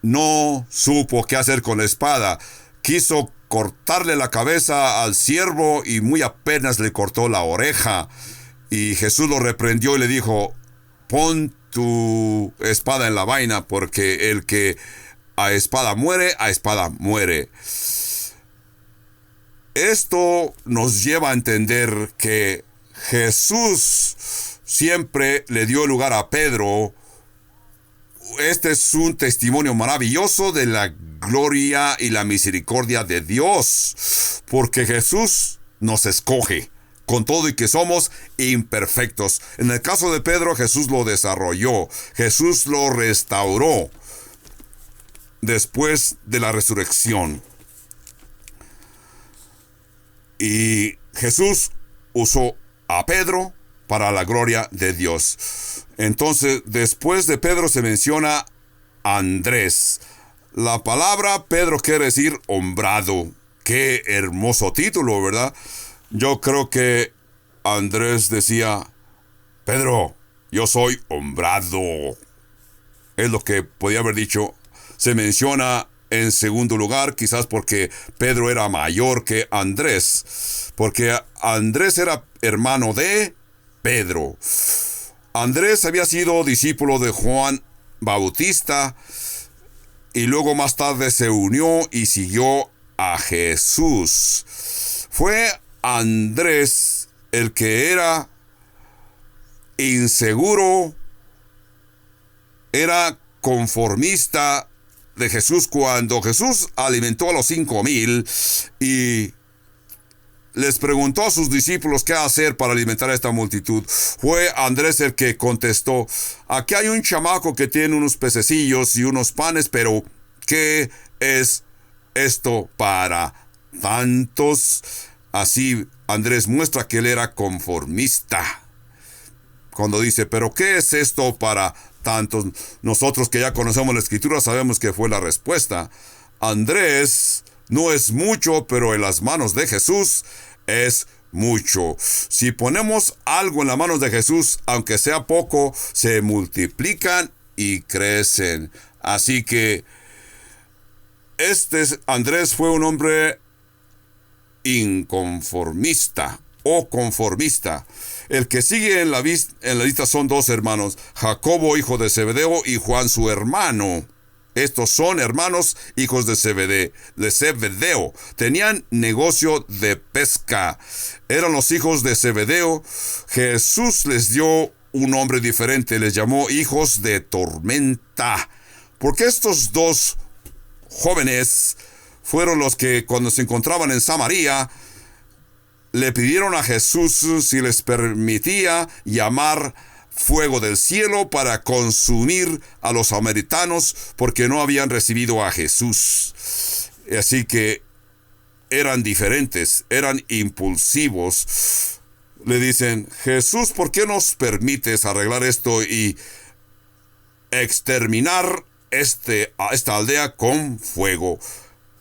no supo qué hacer con la espada. Quiso cortarle la cabeza al siervo y muy apenas le cortó la oreja. Y Jesús lo reprendió y le dijo: pon tu espada en la vaina, porque el que a espada muere, a espada muere. Esto nos lleva a entender que Jesús siempre le dio lugar a Pedro. Este es un testimonio maravilloso de la gloria y la misericordia de Dios, porque Jesús nos escoge, con todo y que somos imperfectos. En el caso de Pedro, Jesús lo desarrolló, Jesús lo restauró después de la resurrección. Y Jesús usó a Pedro para la gloria de Dios. Entonces, después de Pedro se menciona Andrés. La palabra Pedro quiere decir hombrado. Qué hermoso título, ¿verdad? Yo creo que Andrés decía: Pedro, yo soy hombrado. Es lo que podía haber dicho. Se menciona en segundo lugar, quizás porque Pedro era mayor que Andrés, porque Andrés era hermano de Pedro. Andrés había sido discípulo de Juan Bautista y luego más tarde se unió y siguió a Jesús. Fue Andrés el que era inseguro, era conformista de Jesús cuando Jesús alimentó a los 5,000 y les preguntó a sus discípulos qué hacer para alimentar a esta multitud. Fue Andrés el que contestó: aquí hay un chamaco que tiene unos pececillos y unos panes, pero ¿qué es esto para tantos? Así Andrés muestra que él era conformista. Cuando dice: ¿pero qué es esto para tantos? Nosotros que ya conocemos la Escritura sabemos que fue la respuesta. Andrés no es mucho, pero en las manos de Jesús es mucho. Si ponemos algo en las manos de Jesús, aunque sea poco, se multiplican y crecen. Así que Andrés fue un hombre inconformista o conformista. El que sigue en la lista son dos hermanos: Jacobo, hijo de Zebedeo, y Juan, su hermano. Estos son hermanos, hijos de Zebedeo. Tenían negocio de pesca. Eran los hijos de Zebedeo. Jesús les dio un nombre diferente. Les llamó hijos de tormenta. Porque estos dos jóvenes fueron los que, cuando se encontraban en Samaria, le pidieron a Jesús si les permitía llamar fuego del cielo para consumir a los samaritanos, porque no habían recibido a Jesús. Así que eran diferentes, eran impulsivos. Le dicen: Jesús, ¿por qué nos permites arreglar esto y exterminar a esta aldea con fuego?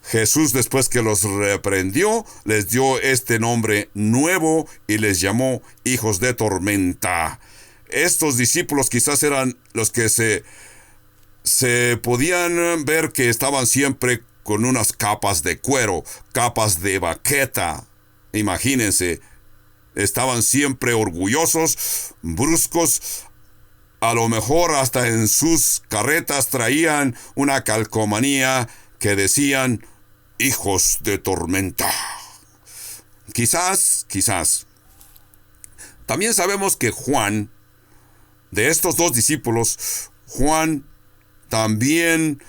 Jesús, después que los reprendió, les dio este nombre nuevo y les llamó hijos de tormenta. Estos discípulos quizás eran los que se podían ver que estaban siempre con unas capas de cuero, capas de baqueta. Imagínense, estaban siempre orgullosos, bruscos. A lo mejor hasta en sus carretas traían una calcomanía que decían: hijos de tormenta. Quizás. También sabemos que Juan de estos dos discípulos, Juan también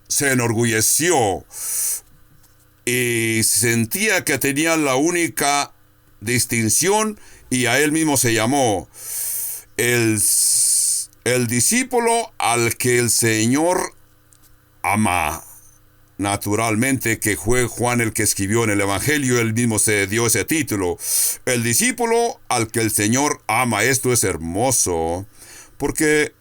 se enorgulleció y sentía que tenía la única distinción, y a él mismo se llamó el discípulo al que el Señor ama. Naturalmente que fue Juan el que escribió en el Evangelio, él mismo se dio ese título. El discípulo al que el Señor ama. Esto es hermoso, porque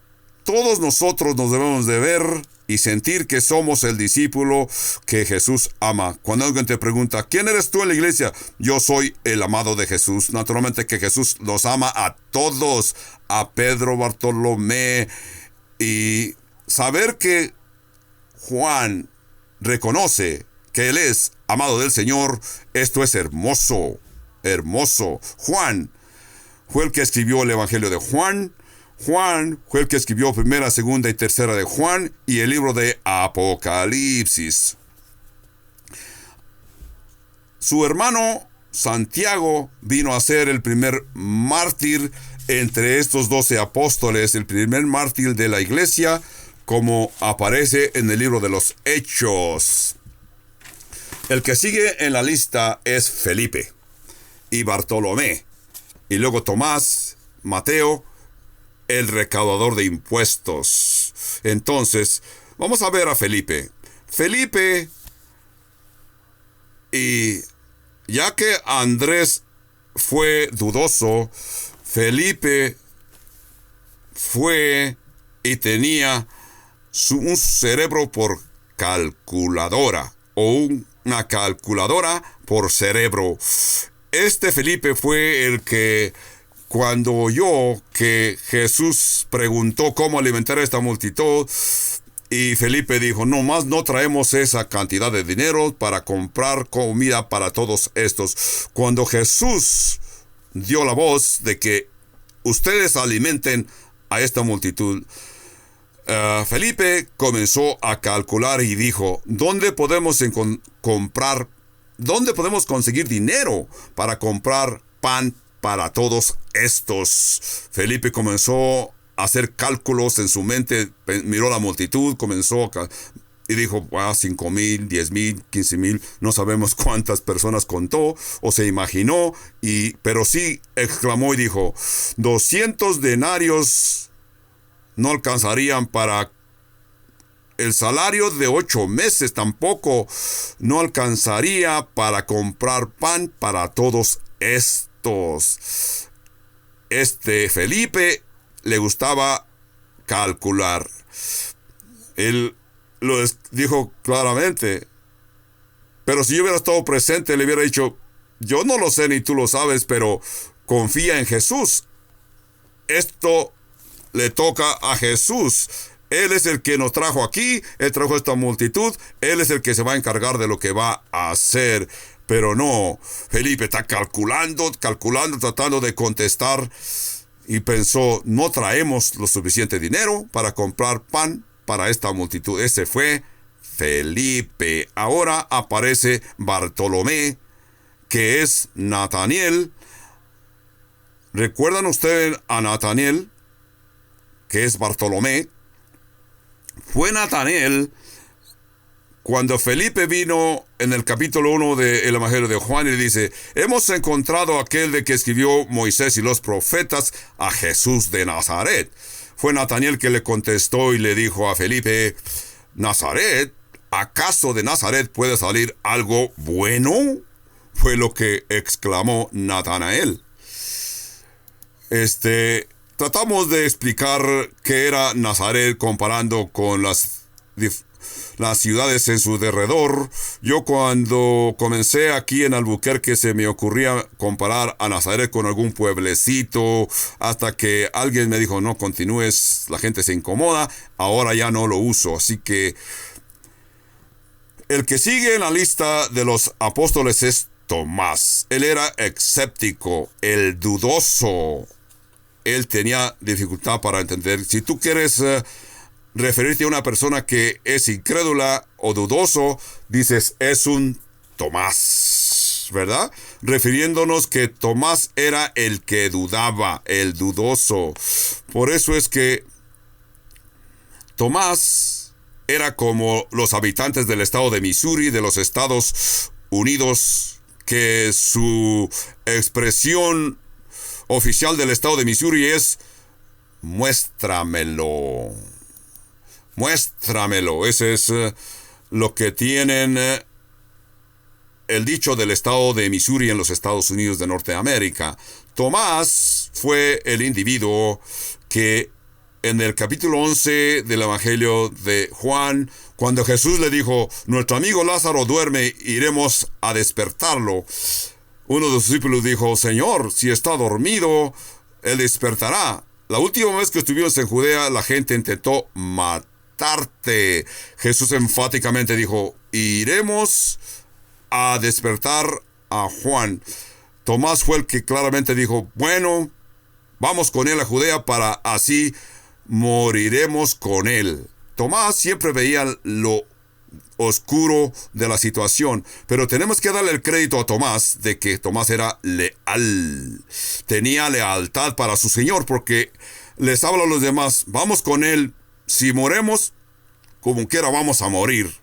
todos nosotros nos debemos de ver y sentir que somos el discípulo que Jesús ama. Cuando alguien te pregunta, ¿quién eres tú en la iglesia? Yo soy el amado de Jesús. Naturalmente que Jesús los ama a todos, a Pedro, Bartolomé, y saber que Juan reconoce que él es amado del Señor, esto es hermoso, hermoso. Juan fue el que escribió el Evangelio de Juan. Juan fue el que escribió primera, segunda y tercera de Juan y el libro de Apocalipsis. Su hermano Santiago vino a ser el primer mártir entre estos 12 apóstoles, el primer mártir de la iglesia, como aparece en el libro de los Hechos. El que sigue en la lista es Felipe y Bartolomé, y luego Tomás, Mateo, el recaudador de impuestos. Entonces, vamos a ver a Felipe. Felipe, y ya que Andrés fue dudoso, Felipe fue y tenía un cerebro por calculadora, o una calculadora por cerebro. Este Felipe fue el que, cuando oyó que Jesús preguntó cómo alimentar a esta multitud, y Felipe dijo, no más no traemos esa cantidad de dinero para comprar comida para todos estos. Cuando Jesús dio la voz de que ustedes alimenten a esta multitud, Felipe comenzó a calcular y dijo, ¿dónde podemos conseguir dinero para comprar pan para todos estos? Felipe comenzó a hacer cálculos en su mente, miró la multitud, y dijo, 5,000, 10,000, 15,000, no sabemos cuántas personas contó o se imaginó, pero sí exclamó y dijo, 200 denarios no alcanzarían para el salario de 8 meses, tampoco no alcanzaría para comprar pan para todos estos. Felipe le gustaba calcular. Él lo dijo claramente. Pero si yo hubiera estado presente, le hubiera dicho, yo no lo sé ni tú lo sabes, pero confía en Jesús. Esto le toca a Jesús. Él es el que nos trajo aquí, Él trajo esta multitud, Él es el que se va a encargar de lo que va a hacer. Pero no, Felipe está calculando, tratando de contestar, y pensó, no traemos lo suficiente dinero para comprar pan para esta multitud. Ese fue Felipe. Ahora aparece Bartolomé, que es Nataniel. ¿Recuerdan ustedes a Nataniel, que es Bartolomé? Fue Nataniel cuando Felipe vino en el capítulo 1 del Evangelio de Juan y dice, hemos encontrado a aquel de que escribió Moisés y los profetas, a Jesús de Nazaret. Fue Nataniel que le contestó y le dijo a Felipe, ¿Nazaret? ¿Acaso de Nazaret puede salir algo bueno? Fue lo que exclamó Natanael. Tratamos de explicar qué era Nazaret comparando con las ciudades en su derredor. Yo cuando comencé aquí en Albuquerque se me ocurría comparar a Nazaret con algún pueblecito, hasta que alguien me dijo, no continúes, la gente se incomoda. Ahora ya no lo uso, así que el que sigue en la lista de los apóstoles es Tomás. Él era escéptico, el dudoso. Él tenía dificultad para entender. Si tú quieres referirte a una persona que es incrédula o dudoso, dices, es un Tomás. ¿verdad? Refiriéndonos que Tomás era el que dudaba, el dudoso. Por eso es que Tomás era como los habitantes del estado de Missouri, de los Estados Unidos, que su expresión oficial del estado de Missouri es: muéstramelo. Muéstramelo. Ese es lo que tienen el dicho del estado de Missouri en los Estados Unidos de Norteamérica. Tomás fue el individuo que en el capítulo 11 del Evangelio de Juan, cuando Jesús le dijo: nuestro amigo Lázaro duerme, iremos a despertarlo, uno de sus discípulos dijo: Señor, si está dormido, él despertará. La última vez que estuvimos en Judea, la gente intentó matarte. Jesús enfáticamente dijo: iremos a despertar a Juan. Tomás fue el que claramente dijo: bueno, vamos con él a Judea para así moriremos con él. Tomás siempre veía lo oscuro de la situación, pero tenemos que darle el crédito a Tomás de que Tomás era leal. Tenía lealtad para su Señor, porque les habla a los demás: vamos con él, si moremos, como quiera vamos a morir.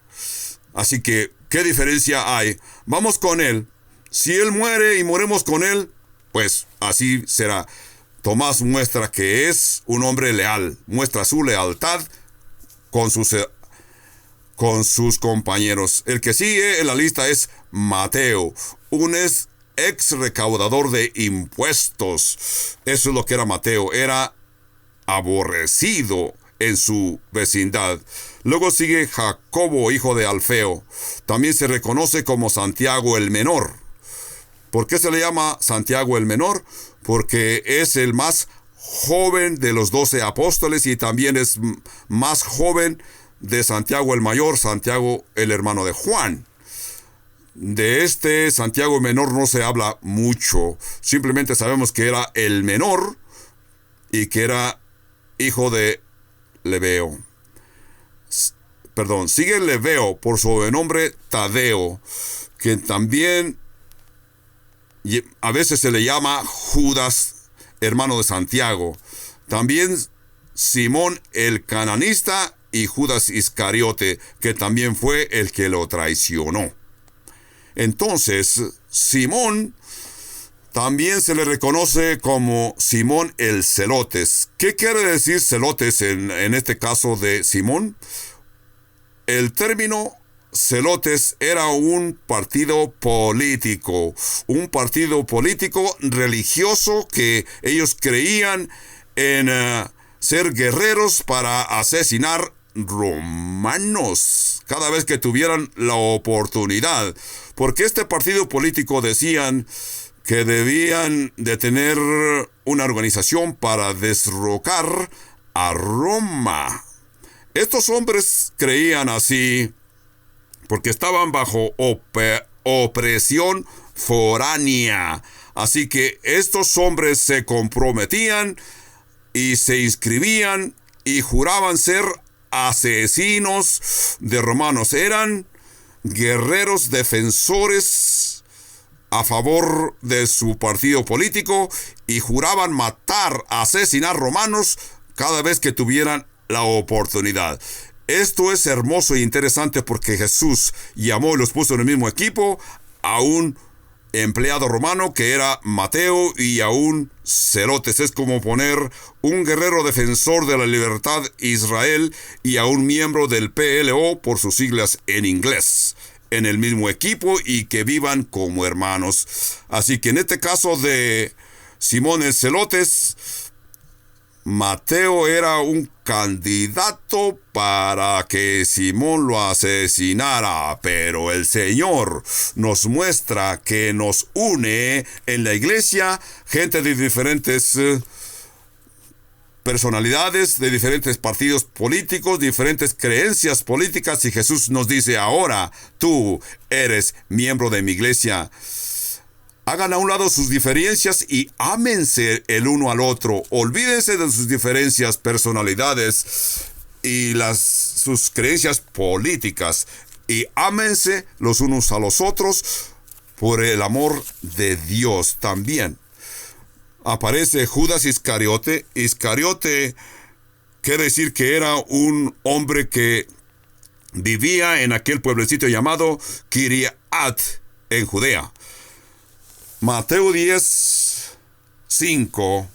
Así que, ¿qué diferencia hay? Vamos con él. Si él muere y moremos con él, pues así será. Tomás muestra que es un hombre leal, muestra su lealtad con sus compañeros. El que sigue en la lista es Mateo, un ex recaudador de impuestos. Eso es lo que era Mateo, era aborrecido en su vecindad. Luego sigue Jacobo, hijo de Alfeo. También se reconoce como Santiago el menor. ¿Por qué se le llama Santiago el menor? Porque es el más joven de los 12 apóstoles y también es más joven de Santiago el mayor, Santiago el hermano de Juan. De este Santiago menor no se habla mucho. Simplemente sabemos que era el menor y que era hijo de Lebeo. Sigue Lebeo por sobrenombre Tadeo, que también a veces se le llama Judas, hermano de Santiago. También Simón el cananista y Judas Iscariote, que también fue el que lo traicionó. Entonces, Simón también se le reconoce como Simón el Celotes. ¿Qué quiere decir Celotes en este caso de Simón? El término Celotes era un partido político religioso, que ellos creían en ser guerreros para asesinar romanos cada vez que tuvieran la oportunidad, porque este partido político decían que debían de tener una organización para derrocar a Roma. Estos hombres creían así porque estaban bajo opresión foránea. Así que estos hombres se comprometían y se inscribían y juraban ser asesinos de romanos. Eran guerreros defensores a favor de su partido político y juraban matar, asesinar romanos cada vez que tuvieran la oportunidad. Esto es hermoso e interesante porque Jesús llamó y los puso en el mismo equipo a un empleado romano que era Mateo y a un Celotes. Es como poner un guerrero defensor de la libertad Israel y a un miembro del PLO, por sus siglas en inglés, en el mismo equipo y que vivan como hermanos. Así que en este caso de Simón el Celotes, Mateo era un candidato para que Simón lo asesinara, pero el Señor nos muestra que nos une en la iglesia gente de diferentes personalidades, de diferentes partidos políticos, diferentes creencias políticas, y Jesús nos dice: ahora tú eres miembro de mi iglesia. Hagan a un lado sus diferencias y ámense el uno al otro. Olvídense de sus diferencias, personalidades y sus creencias políticas, y ámense los unos a los otros por el amor de Dios también. Aparece Judas Iscariote. Iscariote quiere decir que era un hombre que vivía en aquel pueblecito llamado Kiriat, en Judea. Mateo 10:5.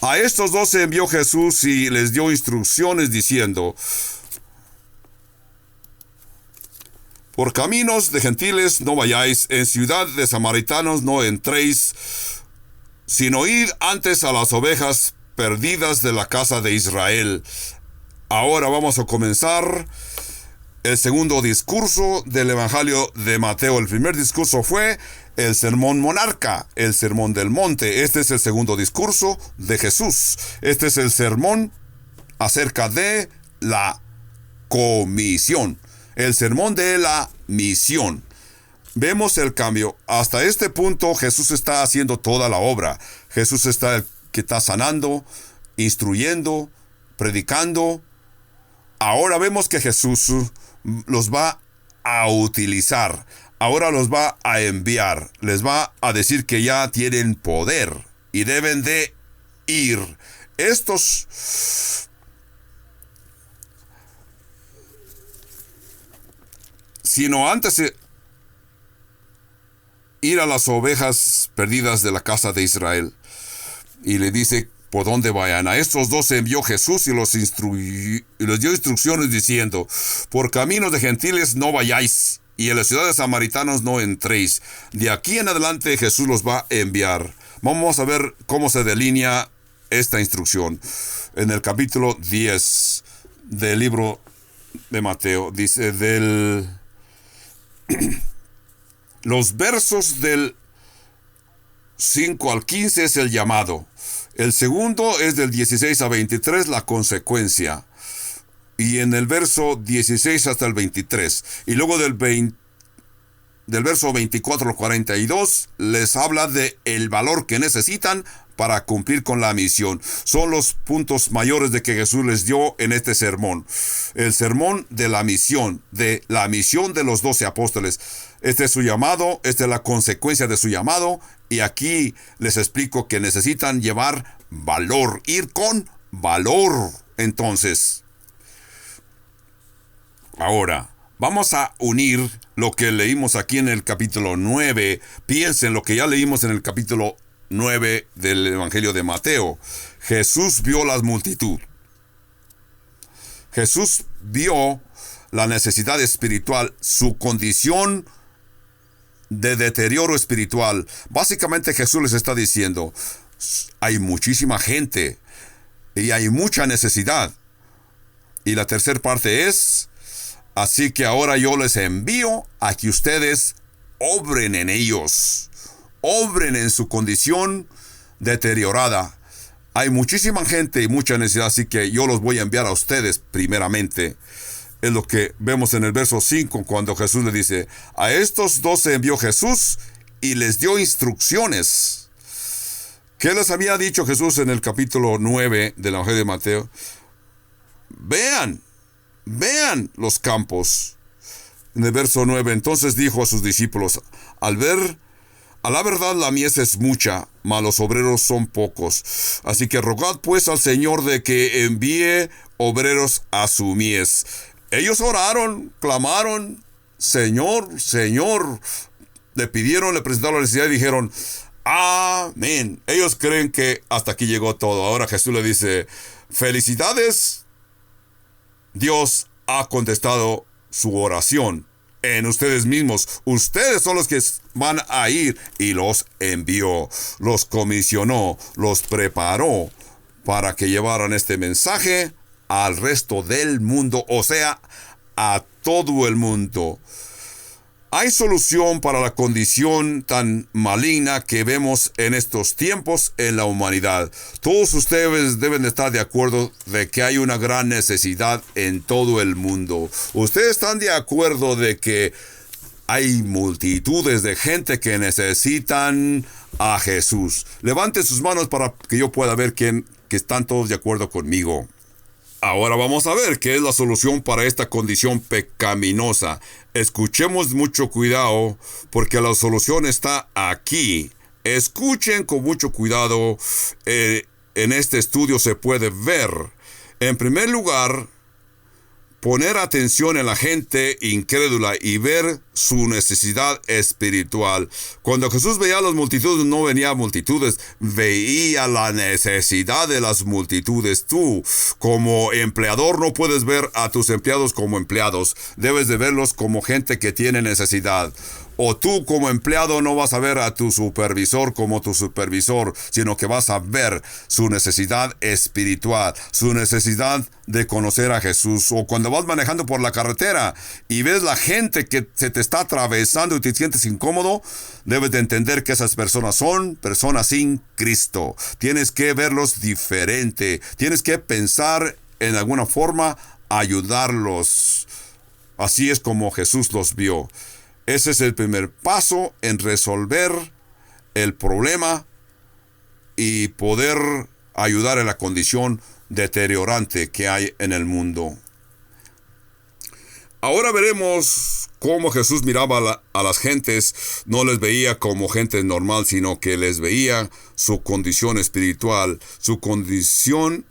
A estos 12 envió Jesús y les dio instrucciones diciendo: por caminos de gentiles no vayáis, en ciudad de samaritanos no entréis, sino id antes a las ovejas perdidas de la casa de Israel. Ahora vamos a comenzar el segundo discurso del Evangelio de Mateo. El primer discurso fue el sermón monarca, el sermón del monte. Este es el segundo discurso de Jesús. Este es el sermón acerca de la comisión, el sermón de la misión. Vemos el cambio. Hasta este punto Jesús está haciendo toda la obra. Jesús está el que está sanando, instruyendo, predicando. Ahora vemos que Jesús los va a utilizar. Ahora los va a enviar. Les va a decir que ya tienen poder y deben de ir. Estos sino antes de ir a las ovejas perdidas de la casa de Israel. Y le dice por dónde vayan. A estos 12 envió Jesús y les dio instrucciones diciendo: por caminos de gentiles no vayáis, y en las ciudades samaritanos no entréis. De aquí en adelante Jesús los va a enviar. Vamos a ver cómo se delinea esta instrucción. En el capítulo 10 del libro de Mateo, dice los versos del 5 al 15 es el llamado. El segundo es del 16 a 23, la consecuencia. Y en el verso 16 hasta el 23. Y luego del verso 24 al 42 les habla de el valor que necesitan para cumplir con la misión. Son los puntos mayores de que Jesús les dio en este sermón. El sermón de la misión de los 12 apóstoles. Este es su llamado, esta es la consecuencia de su llamado. Y aquí les explico que necesitan llevar valor, ir con valor. Entonces, ahora vamos a unir lo que leímos aquí en el capítulo 9. Piensen lo que ya leímos en el capítulo 9 del Evangelio de Mateo. Jesús vio la multitud. Jesús vio la necesidad espiritual, su condición de deterioro espiritual. Básicamente Jesús les está diciendo: hay muchísima gente y hay mucha necesidad. Y la tercera parte es: así que ahora yo les envío a que ustedes obren en ellos. Obren en su condición deteriorada. Hay muchísima gente y mucha necesidad, así que yo los voy a enviar a ustedes primeramente. Es lo que vemos en el verso 5, cuando Jesús le dice: a estos 12 envió Jesús y les dio instrucciones. ¿Qué les había dicho Jesús en el capítulo 9 del Evangelio de Mateo? Vean los campos. En el verso 9, entonces dijo a sus discípulos: a la verdad la mies es mucha, mas los obreros son pocos. Así que rogad pues al Señor de que envíe obreros a su mies. Ellos oraron, clamaron: Señor, Señor. Le pidieron, le presentaron la necesidad y dijeron: amén. Ellos creen que hasta aquí llegó todo. Ahora Jesús le dice: felicidades, Dios ha contestado su oración en ustedes mismos. Ustedes son los que van a ir, y los envió, los comisionó, los preparó para que llevaran este mensaje al resto del mundo, o sea, a todo el mundo. Hay solución para la condición tan maligna que vemos en estos tiempos en la humanidad. Todos ustedes deben de estar de acuerdo de que hay una gran necesidad en todo el mundo. Ustedes están de acuerdo de que hay multitudes de gente que necesitan a Jesús. Levanten sus manos para que yo pueda ver que están todos de acuerdo conmigo. Ahora vamos a ver qué es la solución para esta condición pecaminosa. Escuchemos mucho cuidado porque la solución está aquí. Escuchen con mucho cuidado. En este estudio se puede ver. En primer lugar, poner atención en la gente incrédula y ver su necesidad espiritual. Cuando Jesús veía a las multitudes, no venía a multitudes, veía la necesidad de las multitudes. Tú, como empleador, no puedes ver a tus empleados como empleados. Debes de verlos como gente que tiene necesidad. O tú como empleado no vas a ver a tu supervisor como tu supervisor, sino que vas a ver su necesidad espiritual, su necesidad de conocer a Jesús. O cuando vas manejando por la carretera y ves la gente que se te está atravesando y te sientes incómodo, debes de entender que esas personas son personas sin Cristo. Tienes que verlos diferente. Tienes que pensar en alguna forma ayudarlos. Así es como Jesús los vio. Ese es el primer paso en resolver el problema y poder ayudar en la condición deteriorante que hay en el mundo. Ahora veremos cómo Jesús miraba a las gentes. No les veía como gente normal, sino que les veía su condición espiritual, su condición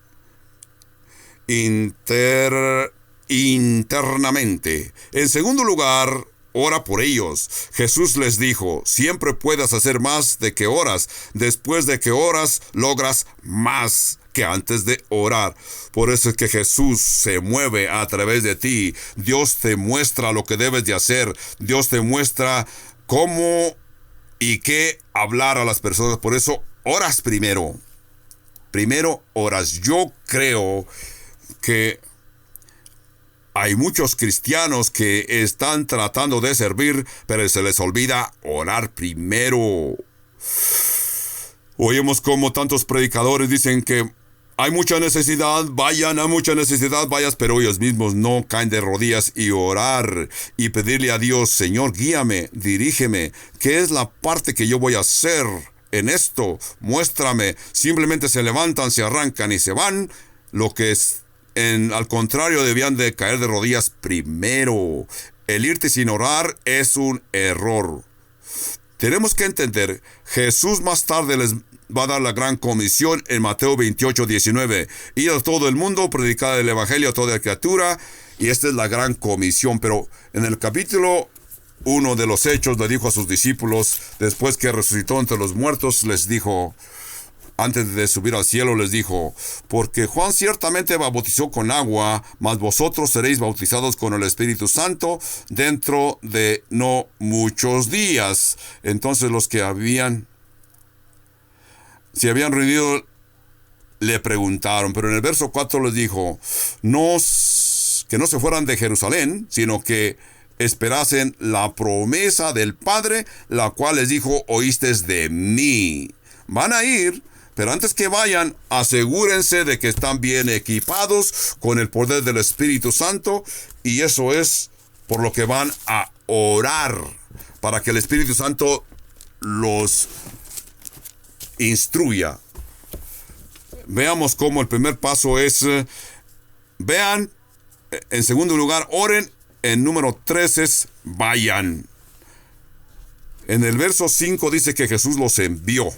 internamente. En segundo lugar, ora por ellos. Jesús les dijo, siempre puedes hacer más de que oras. Después de que oras, logras más que antes de orar. Por eso es que Jesús se mueve a través de ti. Dios te muestra lo que debes de hacer. Dios te muestra cómo y qué hablar a las personas. Por eso, oras primero. Primero oras. Yo creo que hay muchos cristianos que están tratando de servir, pero se les olvida orar primero. Oímos como tantos predicadores dicen que hay mucha necesidad, hay mucha necesidad, vayas, pero ellos mismos no caen de rodillas y orar y pedirle a Dios, Señor, guíame, dirígeme, ¿qué es la parte que yo voy a hacer en esto? Muéstrame. Simplemente se levantan, se arrancan y se van, lo que es. Al contrario, debían de caer de rodillas primero. El irte sin orar es un error. Tenemos que entender, Jesús más tarde les va a dar la gran comisión en Mateo 28:19. Ir a todo el mundo, predicar el evangelio a toda criatura, y esta es la gran comisión. Pero en el capítulo 1 de los Hechos le dijo a sus discípulos, después que resucitó entre los muertos, les dijo, antes de subir al cielo les dijo, porque Juan ciertamente bautizó con agua, mas vosotros seréis bautizados con el Espíritu Santo dentro de no muchos días. Entonces los que se habían reunido le preguntaron, pero en el verso 4 les dijo, que no se fueran de Jerusalén, sino que esperasen la promesa del Padre, la cual les dijo, oísteis de mí. Van a ir, pero antes que vayan, asegúrense de que están bien equipados con el poder del Espíritu Santo, y eso es por lo que van a orar, para que el Espíritu Santo los instruya. Veamos cómo el primer paso es, vean, en segundo lugar, oren, en número 3 es, vayan. En el verso 5 dice que Jesús los envió.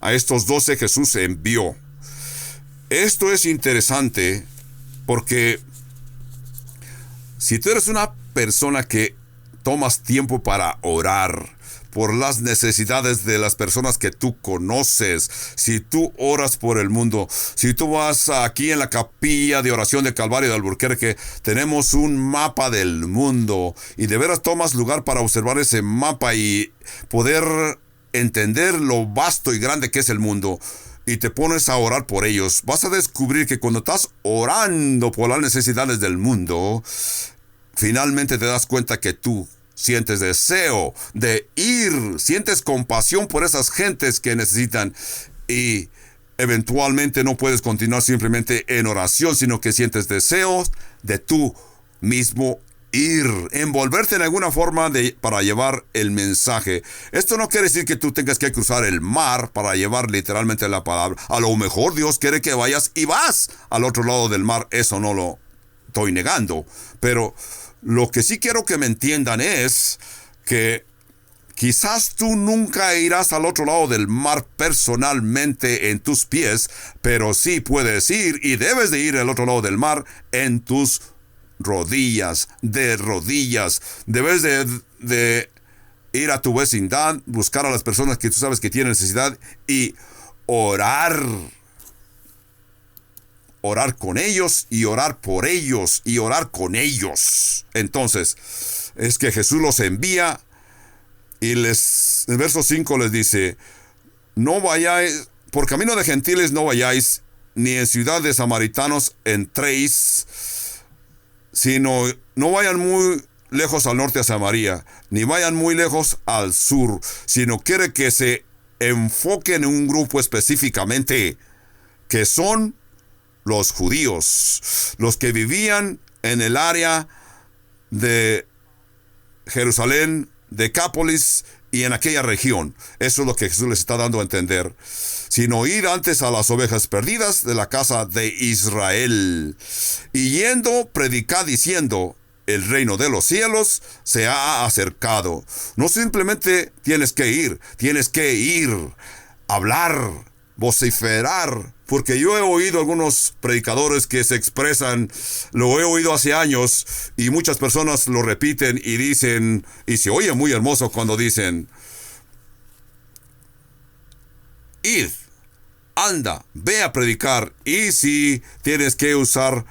A estos 12 Jesús envió. Esto es interesante porque si tú eres una persona que tomas tiempo para orar por las necesidades de las personas que tú conoces, si tú oras por el mundo, si tú vas aquí en la capilla de oración de Calvario de Albuquerque, tenemos un mapa del mundo y de veras tomas lugar para observar ese mapa y poder entender lo vasto y grande que es el mundo, y te pones a orar por ellos, vas a descubrir que cuando estás orando por las necesidades del mundo, finalmente te das cuenta que tú sientes deseo de ir, sientes compasión por esas gentes que necesitan, y eventualmente no puedes continuar simplemente en oración, sino que sientes deseos de tú mismo ir, envolverte en alguna forma para llevar el mensaje. Esto no quiere decir que tú tengas que cruzar el mar para llevar literalmente la palabra. A lo mejor Dios quiere que vayas y vas al otro lado del mar. Eso no lo estoy negando. Pero lo que sí quiero que me entiendan es que quizás tú nunca irás al otro lado del mar personalmente en tus pies, pero sí puedes ir y debes de ir al otro lado del mar en tus rodillas, de rodillas. Debes de ir a tu vecindad, buscar a las personas que tú sabes que tienen necesidad y orar. Orar con ellos y orar por ellos y orar con ellos. Entonces, es que Jesús los envía y en el verso 5 les dice, no vayáis, por camino de gentiles no vayáis, ni en ciudad de samaritanos entréis, sino no vayan muy lejos al norte a Samaria, ni vayan muy lejos al sur, sino quiere que se enfoquen en un grupo específicamente, que son los judíos, los que vivían en el área de Jerusalén, Decápolis y en aquella región. Eso es lo que Jesús les está dando a entender. Sino ir antes a las ovejas perdidas de la casa de Israel. Y yendo, predicad diciendo, el reino de los cielos se ha acercado. No simplemente tienes que ir, hablar, vociferar. Porque yo he oído algunos predicadores que se expresan, lo he oído hace años, y muchas personas lo repiten y dicen, y se oye muy hermoso cuando dicen, id, anda, ve a predicar, y si tienes que usar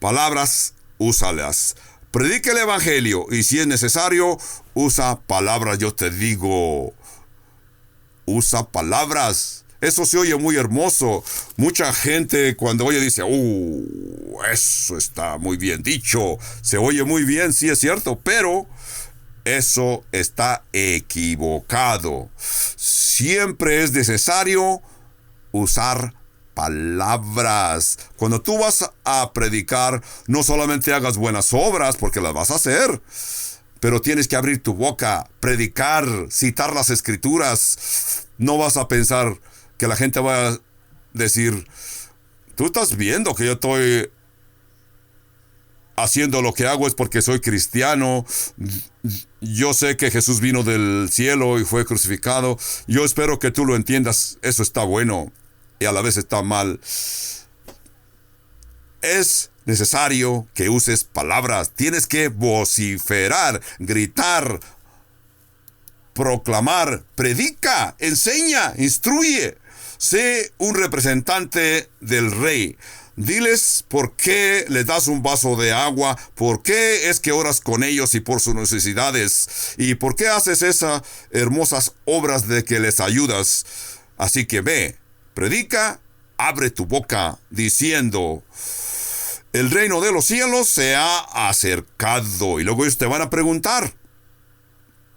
palabras, úsalas. Predica el evangelio, y si es necesario, usa palabras. Yo te digo, usa palabras. Eso se oye muy hermoso. Mucha gente cuando oye dice, eso está muy bien dicho. Se oye muy bien, sí es cierto, pero eso está equivocado. Siempre es necesario usar palabras. Cuando tú vas a predicar, no solamente hagas buenas obras, porque las vas a hacer, pero tienes que abrir tu boca, predicar, citar las escrituras. No vas a pensar que la gente va a decir, tú estás viendo que yo estoy haciendo lo que hago es porque soy cristiano. Yo sé que Jesús vino del cielo y fue crucificado. Yo espero que tú lo entiendas. Eso está bueno y a la vez está mal. Es necesario que uses palabras. Tienes que vociferar, gritar, proclamar, predica, enseña, instruye. Sé un representante del rey. Diles por qué les das un vaso de agua, por qué es que oras con ellos y por sus necesidades, y por qué haces esas hermosas obras de que les ayudas. Así que ve, predica, abre tu boca diciendo, el reino de los cielos se ha acercado. Y luego ellos te van a preguntar,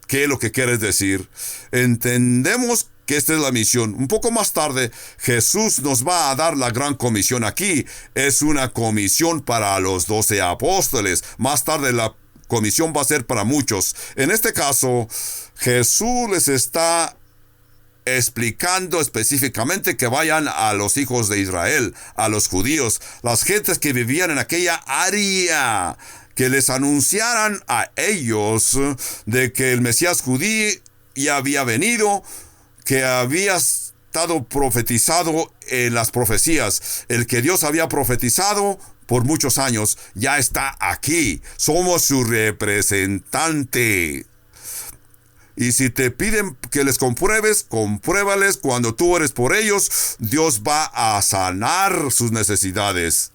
¿qué es lo que quieres decir? Entendemos que esta es la misión. Un poco más tarde, Jesús nos va a dar la gran comisión aquí. Es una comisión para los 12 apóstoles. Más tarde la comisión va a ser para muchos. En este caso, Jesús les está explicando específicamente que vayan a los hijos de Israel, a los judíos, las gentes que vivían en aquella área, que les anunciaran a ellos de que el Mesías judío ya había venido, que había estado profetizado en las profecías. El que Dios había profetizado por muchos años ya está aquí. Somos su representante. Y si te piden que les compruebes, compruébales. Cuando tú ores por ellos, Dios va a sanar sus necesidades.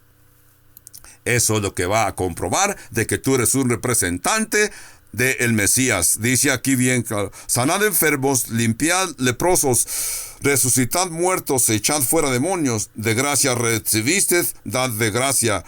Eso es lo que va a comprobar de que tú eres un representante del Mesías. Dice aquí bien, sanad enfermos, limpiad leprosos, resucitad muertos, echad fuera demonios. De gracia recibiste, dad de gracia.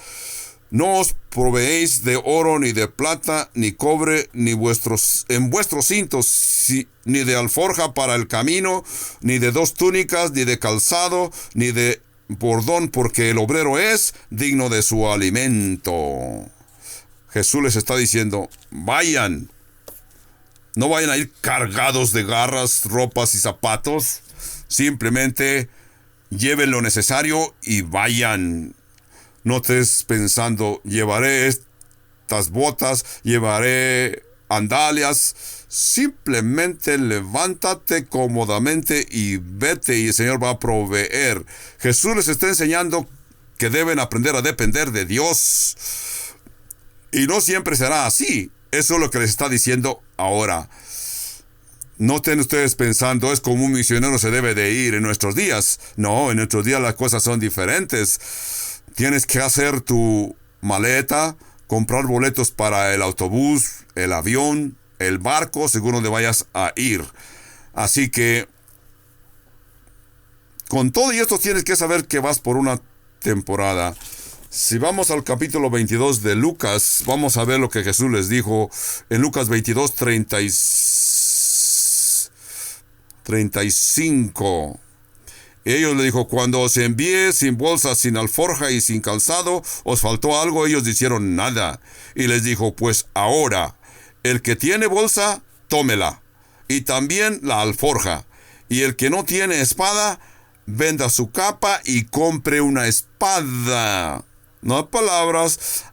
No os proveéis de oro, ni de plata, ni cobre, ni en vuestros cintos, ni de alforja para el camino, ni de 2 túnicas, ni de calzado, ni de bordón, porque el obrero es digno de su alimento. Jesús les está diciendo, vayan. No vayan a ir cargados de garras, ropas y zapatos. Simplemente lleven lo necesario y vayan. No estés pensando, llevaré estas botas, llevaré sandalias. Simplemente levántate cómodamente y vete, y el Señor va a proveer. Jesús les está enseñando que deben aprender a depender de Dios. Y no siempre será así. Eso es lo que les está diciendo ahora. No estén ustedes pensando, es como un misionero se debe de ir en nuestros días. No, en nuestros días las cosas son diferentes. Tienes que hacer tu maleta, comprar boletos para el autobús, el avión, el barco, según donde vayas a ir. Así que, con todo y esto tienes que saber que vas por una temporada. Si vamos al capítulo 22 de Lucas, vamos a ver lo que Jesús les dijo en Lucas 22, 35. Ellos le dijo, cuando os envié sin bolsa, sin alforja y sin calzado, ¿os faltó algo? Ellos dijeron nada. Y les dijo, pues ahora, el que tiene bolsa, tómela, y también la alforja. Y el que no tiene espada, venda su capa y compre una espada. No hay palabras.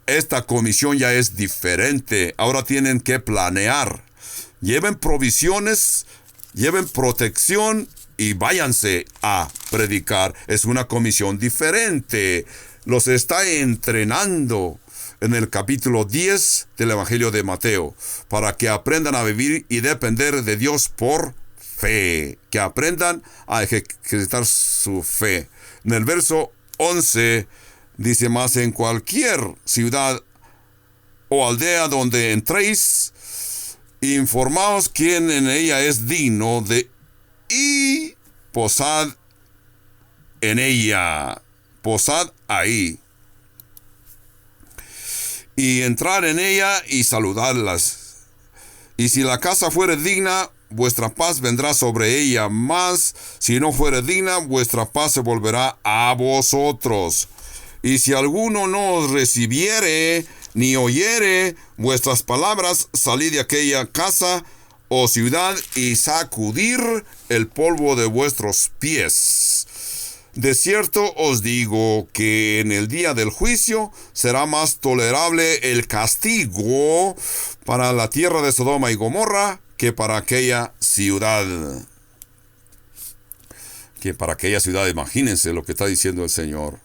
Esta comisión ya es diferente. Ahora tienen que planear. Lleven provisiones, lleven protección y váyanse a predicar. Es una comisión diferente. Los está entrenando en el capítulo 10 del Evangelio de Mateo, para que aprendan a vivir y depender de Dios por fe. Que aprendan a ejercitar su fe. En el verso 11 dice, más en cualquier ciudad o aldea donde entréis, informaos quién en ella es digno de y posad en ella. Posad ahí. Y entrar en ella y saludarlas. Y si la casa fuere digna, vuestra paz vendrá sobre ella. Mas si no fuere digna, vuestra paz se volverá a vosotros. Y si alguno no os recibiere, ni oyere vuestras palabras, salid de aquella casa o ciudad y sacudir el polvo de vuestros pies. De cierto os digo que en el día del juicio será más tolerable el castigo para la tierra de Sodoma y Gomorra que para aquella ciudad. Imagínense lo que está diciendo el Señor.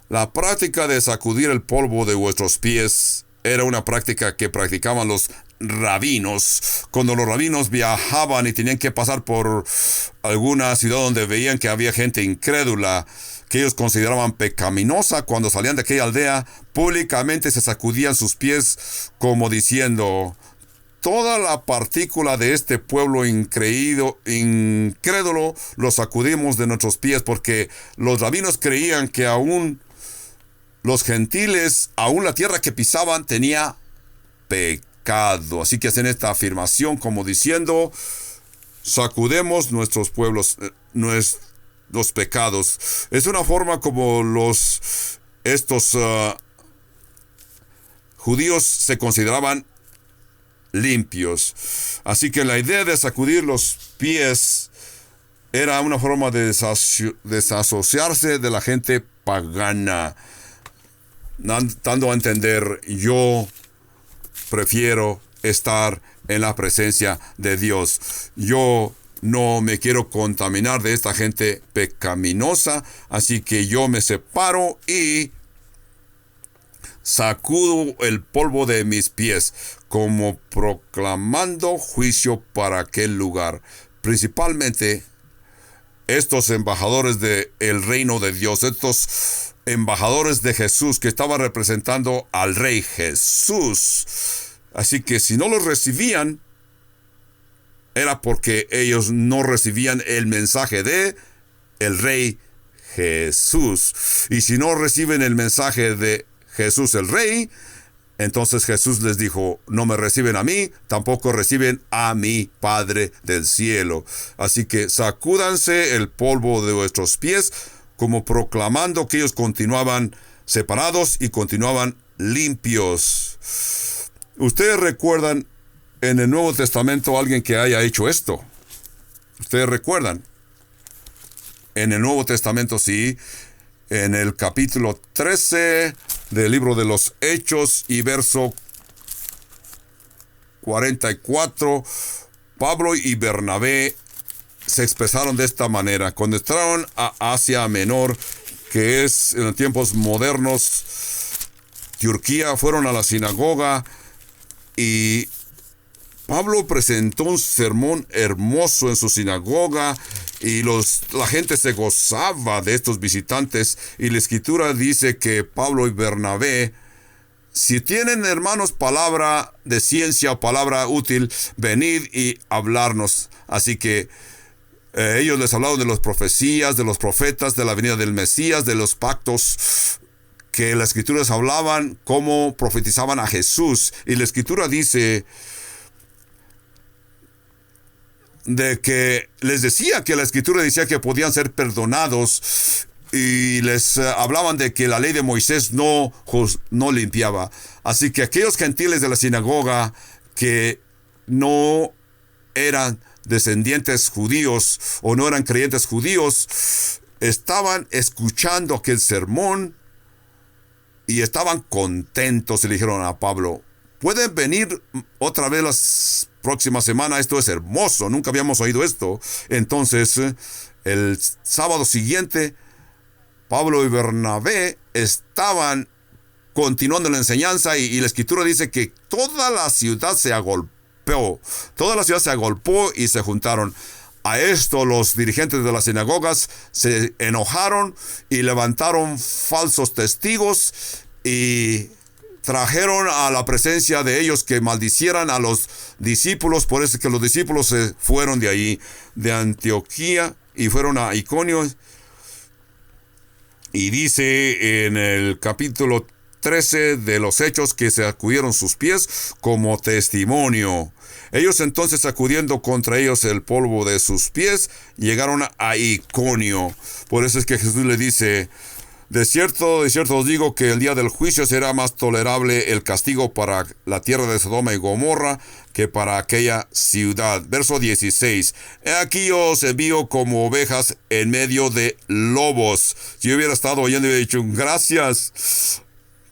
La práctica de sacudir el polvo de vuestros pies era una práctica que practicaban los rabinos. Cuando los rabinos viajaban y tenían que pasar por alguna ciudad donde veían que había gente incrédula, que ellos consideraban pecaminosa, cuando salían de aquella aldea, públicamente se sacudían sus pies como diciendo, toda la partícula de este pueblo incrédulo lo sacudimos de nuestros pies, porque los rabinos creían que aún los gentiles, aún la tierra que pisaban, tenía pecado. Así que hacen esta afirmación como diciendo, sacudemos nuestros pueblos, los pecados. Es una forma como estos judíos se consideraban limpios. Así que la idea de sacudir los pies era una forma de desasociarse de la gente pagana, dando a entender, yo prefiero estar en la presencia de Dios. Yo no me quiero contaminar de esta gente pecaminosa, así que yo me separo y sacudo el polvo de mis pies, como proclamando juicio para aquel lugar. Principalmente estos embajadores del reino de Dios, estos embajadores de Jesús que estaban representando al Rey Jesús. Así que si no los recibían, era porque ellos no recibían el mensaje de el Rey Jesús. Y si no reciben el mensaje de Jesús el Rey, entonces Jesús les dijo, no me reciben a mí, tampoco reciben a mi Padre del cielo. Así que sacúdanse el polvo de vuestros pies, como proclamando que ellos continuaban separados y continuaban limpios. ¿Ustedes recuerdan en el Nuevo Testamento a alguien que haya hecho esto? ¿Ustedes recuerdan? En el Nuevo Testamento, sí. En el capítulo 13 del libro de los Hechos y verso 44, Pablo y Bernabé se expresaron de esta manera. Cuando entraron a Asia Menor, que es en los tiempos modernos Turquía, fueron a la sinagoga y Pablo presentó un sermón hermoso en su sinagoga y la gente se gozaba de estos visitantes. Y la Escritura dice que Pablo y Bernabé, si tienen, hermanos, palabra de ciencia o palabra útil, venid y hablarnos. Así que ellos les hablaron de las profecías, de los profetas, de la venida del Mesías, de los pactos que las Escrituras hablaban, cómo profetizaban a Jesús. Y la Escritura dice de que les decía que la Escritura decía que podían ser perdonados, y les hablaban de que la ley de Moisés no limpiaba. Así que aquellos gentiles de la sinagoga que no eran descendientes judíos o no eran creyentes judíos, estaban escuchando aquel sermón y estaban contentos. Y le dijeron a Pablo: ¿pueden venir otra vez las próximas semanas? Esto es hermoso, nunca habíamos oído esto. Entonces, el sábado siguiente, Pablo y Bernabé estaban continuando la enseñanza y la Escritura dice que toda la ciudad se agolpeó. Toda la ciudad se agolpó y se juntaron. A esto los dirigentes de las sinagogas se enojaron y levantaron falsos testigos y trajeron a la presencia de ellos que maldicieran a los discípulos. Por eso es que los discípulos se fueron de ahí, de Antioquía, y fueron a Iconio. Y dice en el capítulo 13 de los Hechos que se sacudieron sus pies como testimonio. Ellos entonces, sacudiendo contra ellos el polvo de sus pies, llegaron a Iconio. Por eso es que Jesús le dice: de cierto os digo que el día del juicio será más tolerable el castigo para la tierra de Sodoma y Gomorra que para aquella ciudad. Verso 16. He aquí os envío como ovejas en medio de lobos. Si yo hubiera estado oyendo y hubiera dicho: gracias.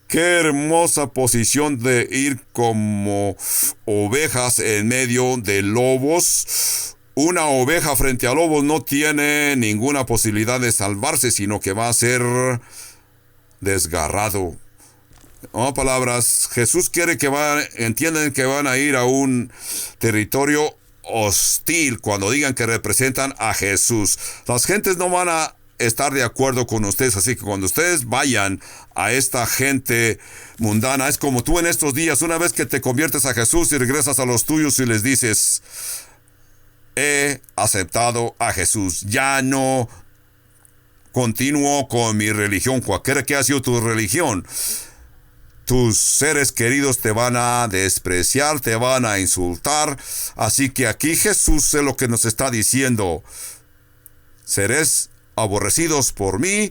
Qué hermosa posición de ir como ovejas en medio de lobos. Una oveja frente a lobos no tiene ninguna posibilidad de salvarse, sino que va a ser desgarrado. En palabras, Jesús quiere que entiendan que van a ir a un territorio hostil cuando digan que representan a Jesús. Las gentes no van a estar de acuerdo con ustedes, así que cuando ustedes vayan a esta gente mundana, es como tú en estos días, una vez que te conviertes a Jesús y regresas a los tuyos y les dices: he aceptado a Jesús, ya no continúo con mi religión, cualquiera que haya sido tu religión. Tus seres queridos te van a despreciar, te van a insultar. Así que aquí Jesús es lo que nos está diciendo: seréis aborrecidos por mí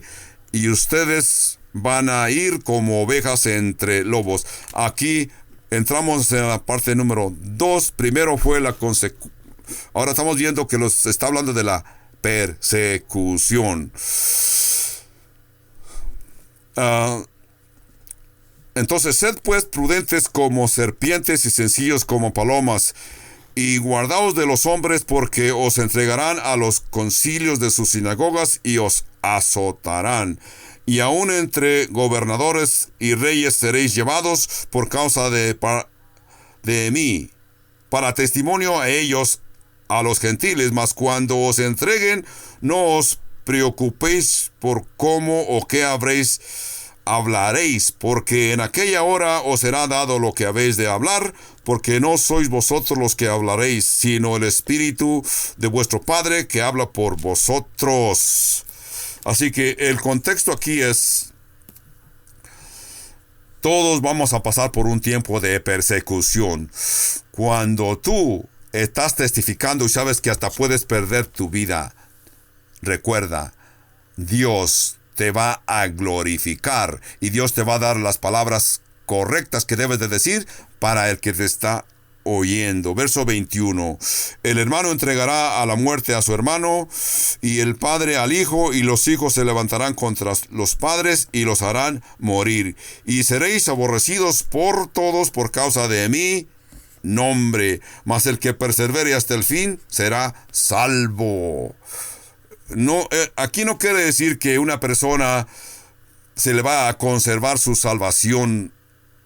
y ustedes van a ir como ovejas entre lobos. Aquí entramos en la parte número 2. Primero fue la consecuencia. Ahora estamos viendo que los está hablando de la persecución. Entonces, sed pues prudentes como serpientes y sencillos como palomas, y guardaos de los hombres, porque os entregarán a los concilios de sus sinagogas y os azotarán. Y aun entre gobernadores y reyes seréis llevados por causa de mí, para testimonio a ellos, a los gentiles. Mas cuando os entreguen, no os preocupéis por cómo o qué hablaréis, porque en aquella hora os será dado lo que habéis de hablar, porque no sois vosotros los que hablaréis, sino el Espíritu de vuestro Padre que habla por vosotros. Así que el contexto aquí es: todos vamos a pasar por un tiempo de persecución. Cuando tú estás testificando y sabes que hasta puedes perder tu vida, recuerda, Dios te va a glorificar y Dios te va a dar las palabras correctas que debes de decir para el que te está oyendo. Verso 21. El hermano entregará a la muerte a su hermano, y el padre al hijo, y los hijos se levantarán contra los padres y los harán morir. Y seréis aborrecidos por todos por causa de mi nombre, mas el que persevere hasta el fin será salvo. No, aquí no quiere decir que una persona se le va a conservar su salvación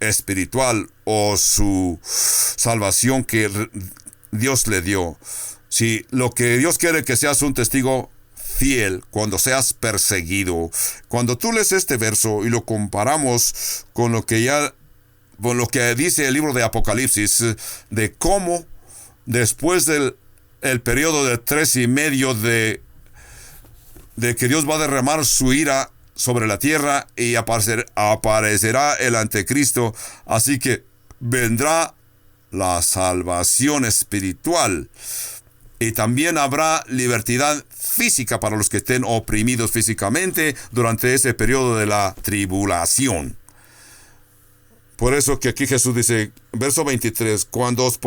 espiritual o su salvación que Dios le dio. Si lo que Dios quiere que seas un testigo fiel cuando seas perseguido. Cuando tú lees este verso y lo comparamos con lo que dice el libro de Apocalipsis, de cómo después del el periodo de 3 y medio de que Dios va a derramar su ira sobre la tierra y aparecerá el anticristo, así que vendrá la salvación espiritual y también habrá libertad física para los que estén oprimidos físicamente durante ese periodo de la tribulación. Por eso que aquí Jesús dice, verso 23, cuando os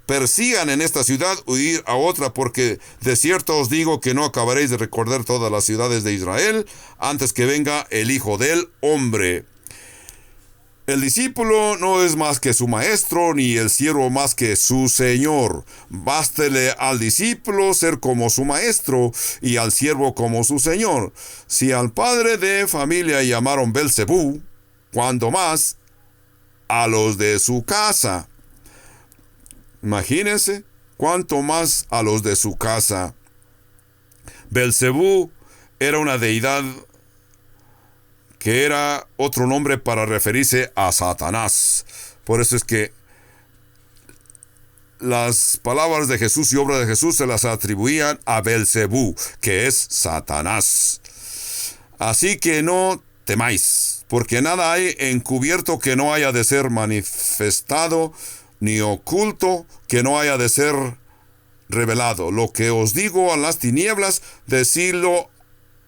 persigan en esta ciudad, huid a otra, porque de cierto os digo que no acabaréis de recorrer todas las ciudades de Israel antes que venga el Hijo del Hombre. El discípulo no es más que su maestro, ni el siervo más que su señor. Bástele al discípulo ser como su maestro y al siervo como su señor. Si al padre de familia llamaron Belcebú, ¿cuándo más a los de su casa? Imagínense, cuánto más a los de su casa. Belcebú era una deidad que era otro nombre para referirse a Satanás. Por eso es que las palabras de Jesús y obras de Jesús se las atribuían a Belcebú, que es Satanás. Así que no temáis, porque nada hay encubierto que no haya de ser manifestado, ni oculto que no haya de ser revelado. Lo que os digo a las tinieblas, decidlo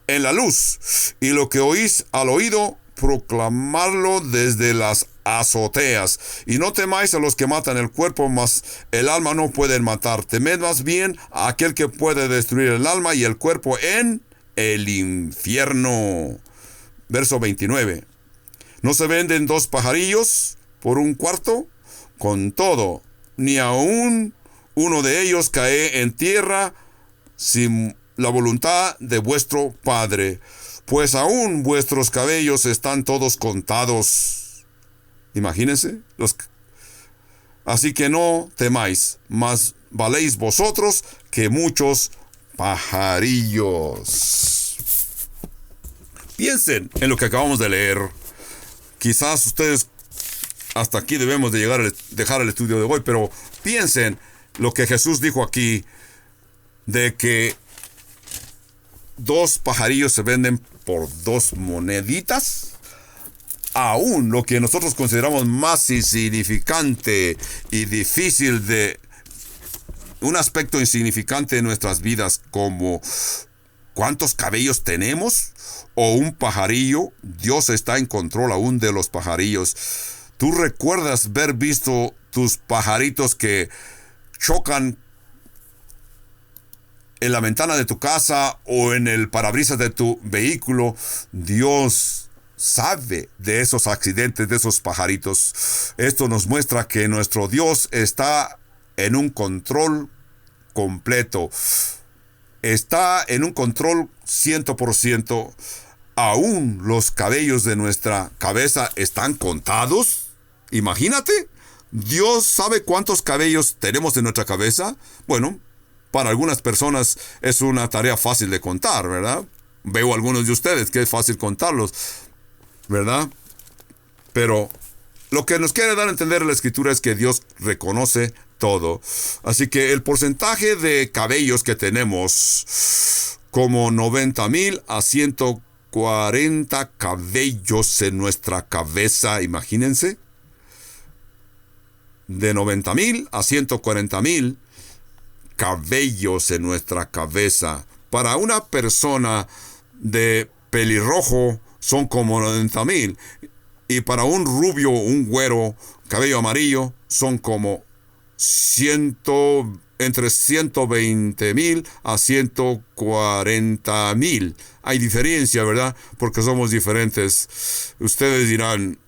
en la luz, y lo que oís al oído, proclamarlo desde las azoteas. Y no temáis a los que matan el cuerpo, mas el alma no pueden matar. Temed más bien a aquel que puede destruir el alma y el cuerpo en el infierno. Verso 29. ¿No se venden 2 pajarillos por 1 cuarto? Con todo, ni aun uno de ellos cae en tierra sin la voluntad de vuestro Padre, pues aún vuestros cabellos están todos contados. Imagínense. Así que no temáis, mas valéis vosotros que muchos pajarillos. Piensen en lo que acabamos de leer. Quizás ustedes hasta aquí debemos de dejar el estudio de hoy, pero piensen lo que Jesús dijo aquí, de que 2 pajarillos se venden por 2 moneditas. Aún lo que nosotros consideramos más insignificante y difícil, de un aspecto insignificante de nuestras vidas, como cuántos cabellos tenemos o un pajarillo, Dios está en control aún de los pajarillos. ¿Tú recuerdas haber visto tus pajaritos que chocan en la ventana de tu casa o en el parabrisas de tu vehículo? Dios sabe de esos accidentes, de esos pajaritos. Esto nos muestra que nuestro Dios está en un control completo. Está en un control 100%. Aún los cabellos de nuestra cabeza están contados. Imagínate, Dios sabe cuántos cabellos tenemos en nuestra cabeza. Bueno, para algunas personas es una tarea fácil de contar, ¿verdad? Veo a algunos de ustedes que es fácil contarlos, ¿verdad? Pero lo que nos quiere dar a entender la Escritura es que Dios reconoce todo. Así que el porcentaje de cabellos que tenemos, como 90,000 a 140 cabellos en nuestra cabeza, imagínense. De 90,000 a 140,000 cabellos en nuestra cabeza. Para una persona de pelirrojo son como 90,000. Y para un rubio, un güero, cabello amarillo, son como entre 120,000 a 140,000. Hay diferencia, ¿verdad? Porque somos diferentes. Ustedes dirán,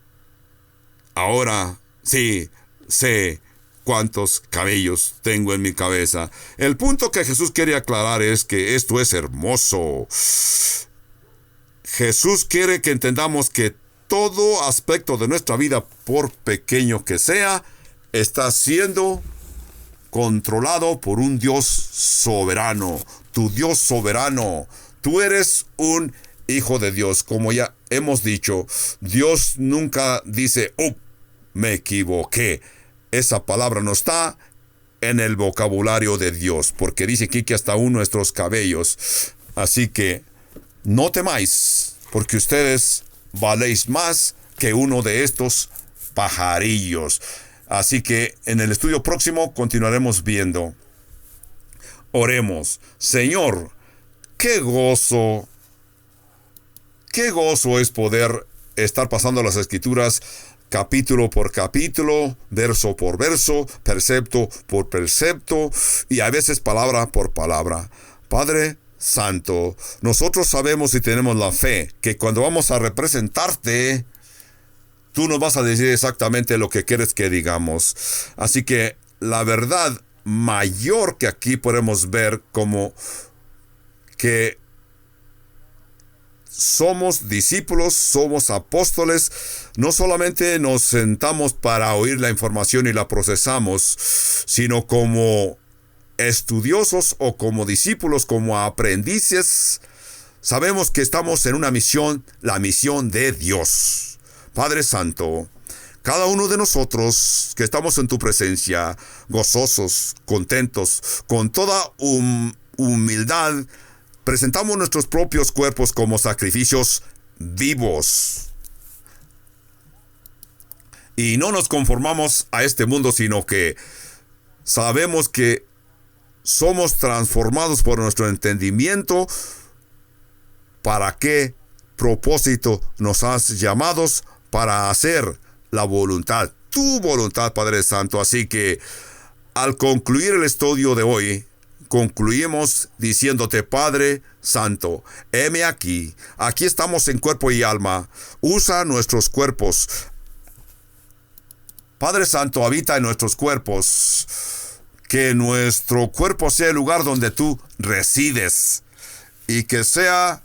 ahora sí, sé cuántos cabellos tengo en mi cabeza. El punto que Jesús quiere aclarar es que esto es hermoso. Jesús quiere que entendamos que todo aspecto de nuestra vida, por pequeño que sea, está siendo controlado por un Dios soberano. Tu Dios soberano. Tú eres un hijo de Dios. Como ya hemos dicho, Dios nunca dice, oh, me equivoqué. Esa palabra no está en el vocabulario de Dios, porque dice aquí que hasta aún nuestros cabellos. Así que no temáis, porque ustedes valéis más que uno de estos pajarillos. Así que en el estudio próximo continuaremos viendo. Oremos. Señor, qué gozo es poder estar pasando las Escrituras capítulo por capítulo, verso por verso, precepto por precepto y a veces palabra por palabra. Padre Santo, nosotros sabemos y tenemos la fe que cuando vamos a representarte, tú nos vas a decir exactamente lo que quieres que digamos. Así que la verdad mayor que aquí podemos ver como que somos discípulos, somos apóstoles, no solamente nos sentamos para oír la información y la procesamos, sino como estudiosos o como discípulos, como aprendices, sabemos que estamos en una misión, la misión de Dios. Padre Santo, cada uno de nosotros que estamos en tu presencia, gozosos, contentos, con toda humildad, presentamos nuestros propios cuerpos como sacrificios vivos. Y no nos conformamos a este mundo, sino que sabemos que somos transformados por nuestro entendimiento. ¿Para qué propósito nos has llamados? Para hacer la voluntad, tu voluntad, Padre Santo. Así que al concluir el estudio de hoy, concluimos diciéndote, Padre Santo, heme aquí estamos en cuerpo y alma, usa nuestros cuerpos. Padre Santo, habita en nuestros cuerpos, que nuestro cuerpo sea el lugar donde tú resides, y que sea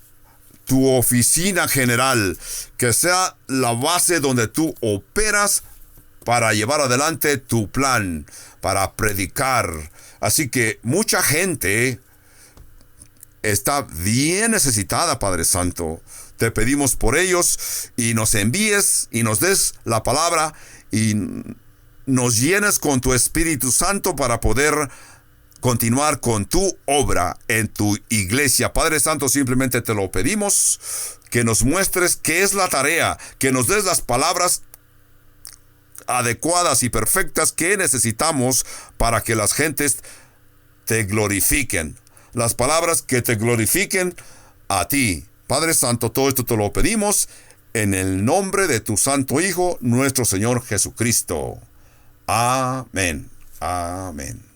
tu oficina general, que sea la base donde tú operas para llevar adelante tu plan, para predicar. Así que mucha gente está bien necesitada, Padre Santo. Te pedimos por ellos y nos envíes y nos des la palabra y nos llenes con tu Espíritu Santo para poder continuar con tu obra en tu iglesia. Padre Santo, simplemente te lo pedimos, que nos muestres qué es la tarea, que nos des las palabras adecuadas y perfectas que necesitamos para que las gentes te glorifiquen. Las palabras que te glorifiquen a ti. Padre Santo, todo esto te lo pedimos en el nombre de tu Santo Hijo, nuestro Señor Jesucristo. Amén. Amén.